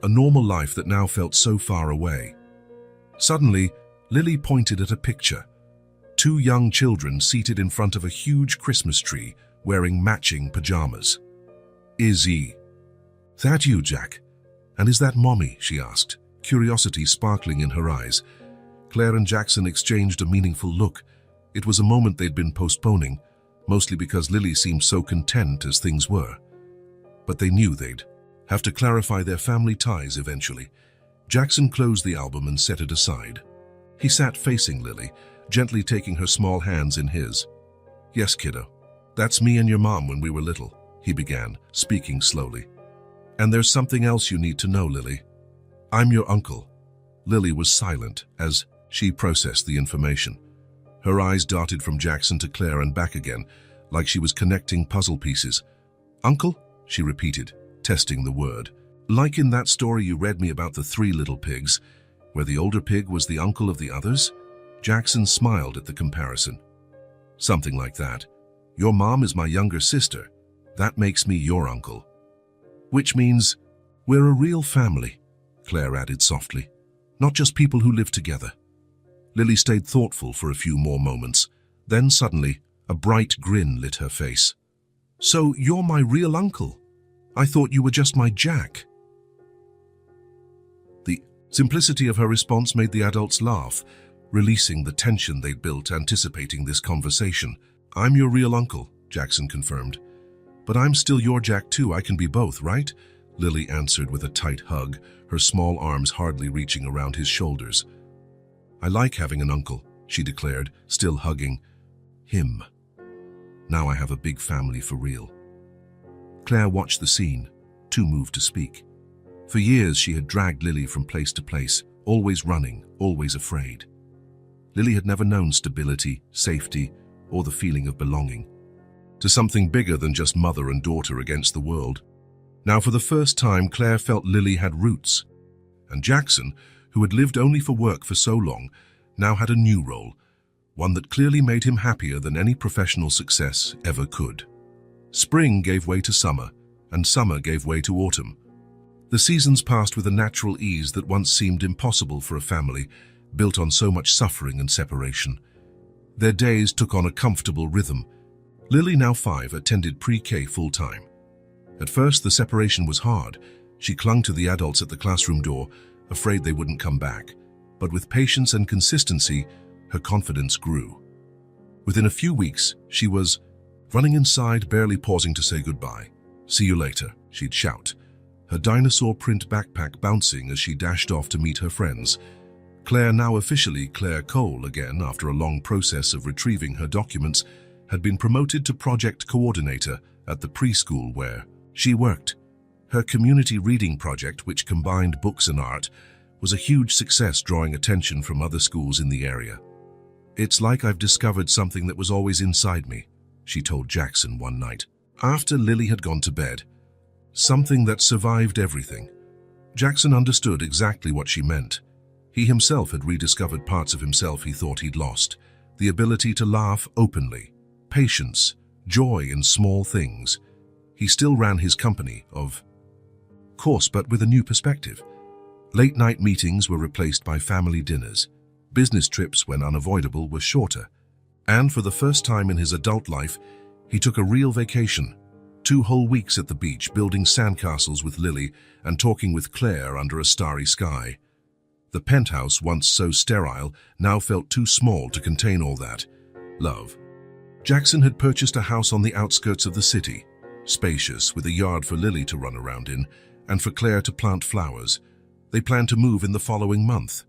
A normal life that now felt so far away. Suddenly, Lily pointed at a picture. Two young children seated in front of a huge Christmas tree, wearing matching pajamas. "Is that you, Jack? And is that Mommy?" she asked, curiosity sparkling in her eyes. Claire and Jackson exchanged a meaningful look. It was a moment they'd been postponing, mostly because Lily seemed so content as things were. But they knew they'd have to clarify their family ties eventually. Jackson closed the album and set it aside. He sat facing Lily, gently taking her small hands in his. "Yes, kiddo. That's me and your mom when we were little," he began, speaking slowly. "And there's something else you need to know, Lily. I'm your uncle." Lily was silent as she processed the information. Her eyes darted from Jackson to Claire and back again, like she was connecting puzzle pieces. "Uncle?" she repeated, testing the word. "Like in that story you read me about the three little pigs, where the older pig was the uncle of the others?" Jackson smiled at the comparison. "Something like that. Your mom is my younger sister. That makes me your uncle." "Which means we're a real family," Claire added softly. "Not just people who live together." Lily stayed thoughtful for a few more moments. Then suddenly, a bright grin lit her face. "So you're my real uncle? I thought you were just my Jack." The simplicity of her response made the adults laugh, releasing the tension they'd built anticipating this conversation. "I'm your real uncle," Jackson confirmed. "But I'm still your Jack too. I can be both, right?" Lily answered with a tight hug, her small arms hardly reaching around his shoulders. "I like having an uncle," she declared, still hugging him. "Now I have a big family for real." Claire watched the scene, too moved to speak. For years she had dragged Lily from place to place, always running, always afraid. Lily had never known stability, safety, or the feeling of belonging to something bigger than just mother and daughter against the world. Now for the first time, Claire felt Lily had roots. And Jackson, who had lived only for work for so long, now had a new role, one that clearly made him happier than any professional success ever could. Spring gave way to summer, and summer gave way to autumn. The seasons passed with a natural ease that once seemed impossible for a family built on so much suffering and separation. Their days took on a comfortable rhythm. Lily, now 5, attended pre-K full-time. At first, the separation was hard. She clung to the adults at the classroom door, afraid they wouldn't come back. But with patience and consistency, her confidence grew. Within a few weeks, she was running inside, barely pausing to say goodbye. "See you later," she'd shout, her dinosaur print backpack bouncing as she dashed off to meet her friends. Claire, now officially Claire Cole again after a long process of retrieving her documents, had been promoted to project coordinator at the preschool where she worked. Her community reading project, which combined books and art, was a huge success, drawing attention from other schools in the area. "It's like I've discovered something that was always inside me," she told Jackson one night, after Lily had gone to bed. "Something that survived everything." Jackson understood exactly what she meant. He himself had rediscovered parts of himself he thought he'd lost. The ability to laugh openly, patience, joy in small things. He still ran his company, of course, but with a new perspective. Late-night meetings were replaced by family dinners. Business trips, when unavoidable, were shorter. And for the first time in his adult life, he took a real vacation. 2 whole weeks at the beach, building sandcastles with Lily and talking with Claire under a starry sky. The penthouse, once so sterile, now felt too small to contain all that love. Jackson had purchased a house on the outskirts of the city, spacious, with a yard for Lily to run around in, and for Claire to plant flowers. They planned to move in the following month.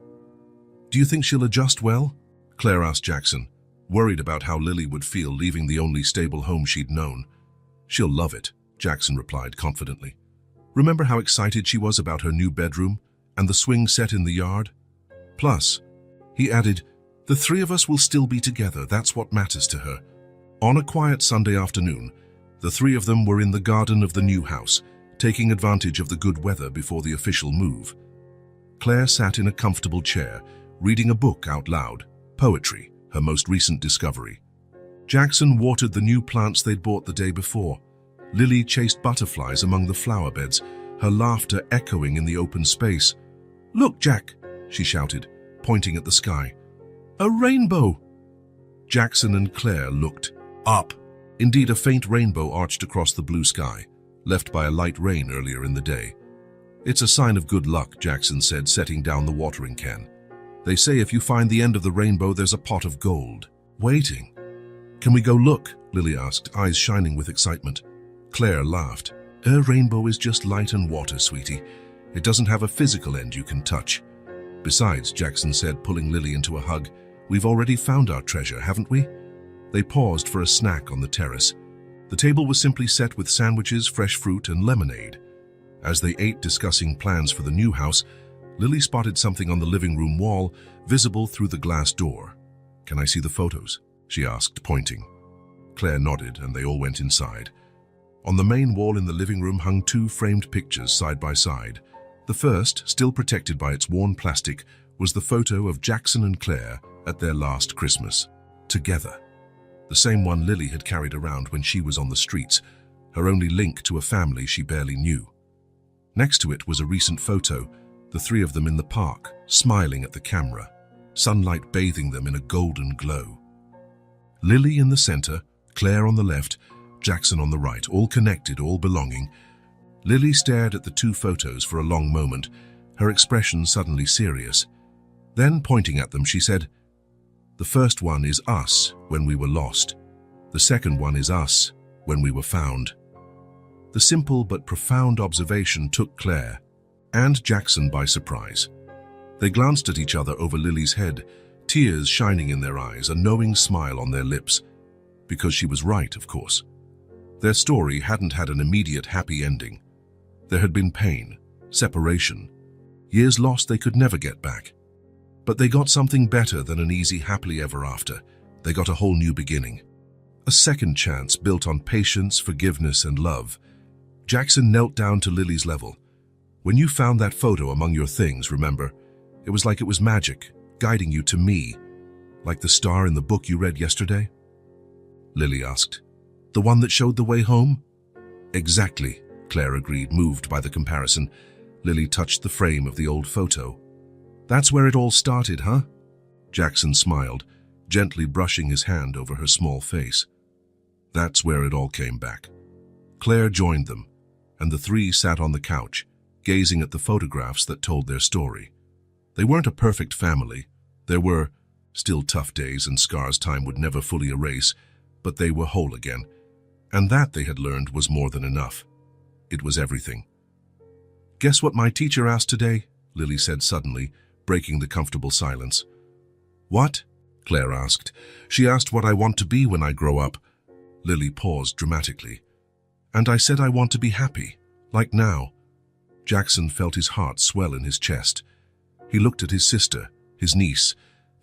"Do you think she'll adjust well?" Claire asked Jackson, worried about how Lily would feel leaving the only stable home she'd known. "She'll love it," Jackson replied confidently. "Remember how excited she was about her new bedroom and the swing set in the yard? Plus," he added, "the 3 of us will still be together. That's what matters to her. On a quiet Sunday afternoon, the three of them were in the garden of the new house, taking advantage of the good weather before the official move. Claire sat in a comfortable chair, reading a book out loud, poetry, her most recent discovery. Jackson watered the new plants they'd bought the day before. Lily chased butterflies among the flower beds, her laughter echoing in the open space. "Look, Jack," she shouted, pointing at the sky. "A rainbow!" Jackson and Claire looked up. Indeed, a faint rainbow arched across the blue sky, left by a light rain earlier in the day. "It's a sign of good luck," Jackson said, setting down the watering can. "They say if you find the end of the rainbow, there's a pot of gold waiting." "Can we go look?" Lily asked, eyes shining with excitement. Claire laughed. "A rainbow is just light and water, sweetie. It doesn't have a physical end you can touch." "Besides," Jackson said, pulling Lily into a hug, "we've already found our treasure, haven't we?" They paused for a snack on the terrace. The table was simply set with sandwiches, fresh fruit, and lemonade. As they ate, discussing plans for the new house, Lily spotted something on the living room wall, visible through the glass door. "Can I see the photos?" she asked, pointing. Claire nodded, and they all went inside. On the main wall in the living room hung two framed pictures side by side. The first, still protected by its worn plastic, was the photo of Jackson and Claire at their last Christmas, together. The same one Lily had carried around when she was on the streets, her only link to a family she barely knew. Next to it was a recent photo, the three of them in the park, smiling at the camera, sunlight bathing them in a golden glow. Lily in the center, Claire on the left, Jackson on the right, all connected, all belonging. Lily stared at the two photos for a long moment, her expression suddenly serious. Then, pointing at them, she said, "The first one is us when we were lost. The second one is us when we were found." The simple but profound observation took Claire and Jackson by surprise. They glanced at each other over Lily's head, tears shining in their eyes, a knowing smile on their lips. Because she was right, of course. Their story hadn't had an immediate happy ending. There had been pain, separation, years lost they could never get back. But they got something better than an easy happily ever after. They got a whole new beginning. A second chance built on patience, forgiveness, and love. Jackson knelt down to Lily's level. "When you found that photo among your things, remember, it was like it was magic, guiding you to me, like the star in the book you read yesterday?" Lily asked. "The one that showed the way home?" "Exactly," Claire agreed, moved by the comparison. Lily touched the frame of the old photo. "That's where it all started, huh?" Jackson smiled, gently brushing his hand over her small face. "That's where it all came back." Claire joined them, and the three sat on the couch, gazing at the photographs that told their story. They weren't a perfect family. There were still tough days and scars time would never fully erase, but they were whole again. And that, they had learned, was more than enough. It was everything. "Guess what my teacher asked today?" Lily said suddenly, breaking the comfortable silence. "What?" Claire asked. "She asked what I want to be when I grow up." Lily paused dramatically. "And I said I want to be happy, like now." Jackson felt his heart swell in his chest. He looked at his sister, his niece,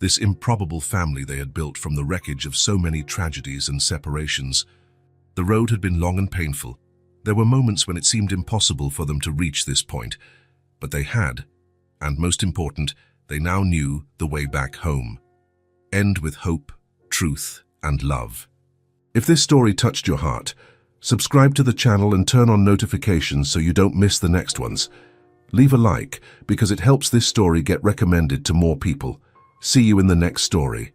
this improbable family they had built from the wreckage of so many tragedies and separations. The road had been long and painful. There were moments when it seemed impossible for them to reach this point, but they had, and most important, they now knew the way back home. End with hope, truth, and love. If this story touched your heart, subscribe to the channel and turn on notifications so you don't miss the next ones. Leave a like because it helps this story get recommended to more people. See you in the next story.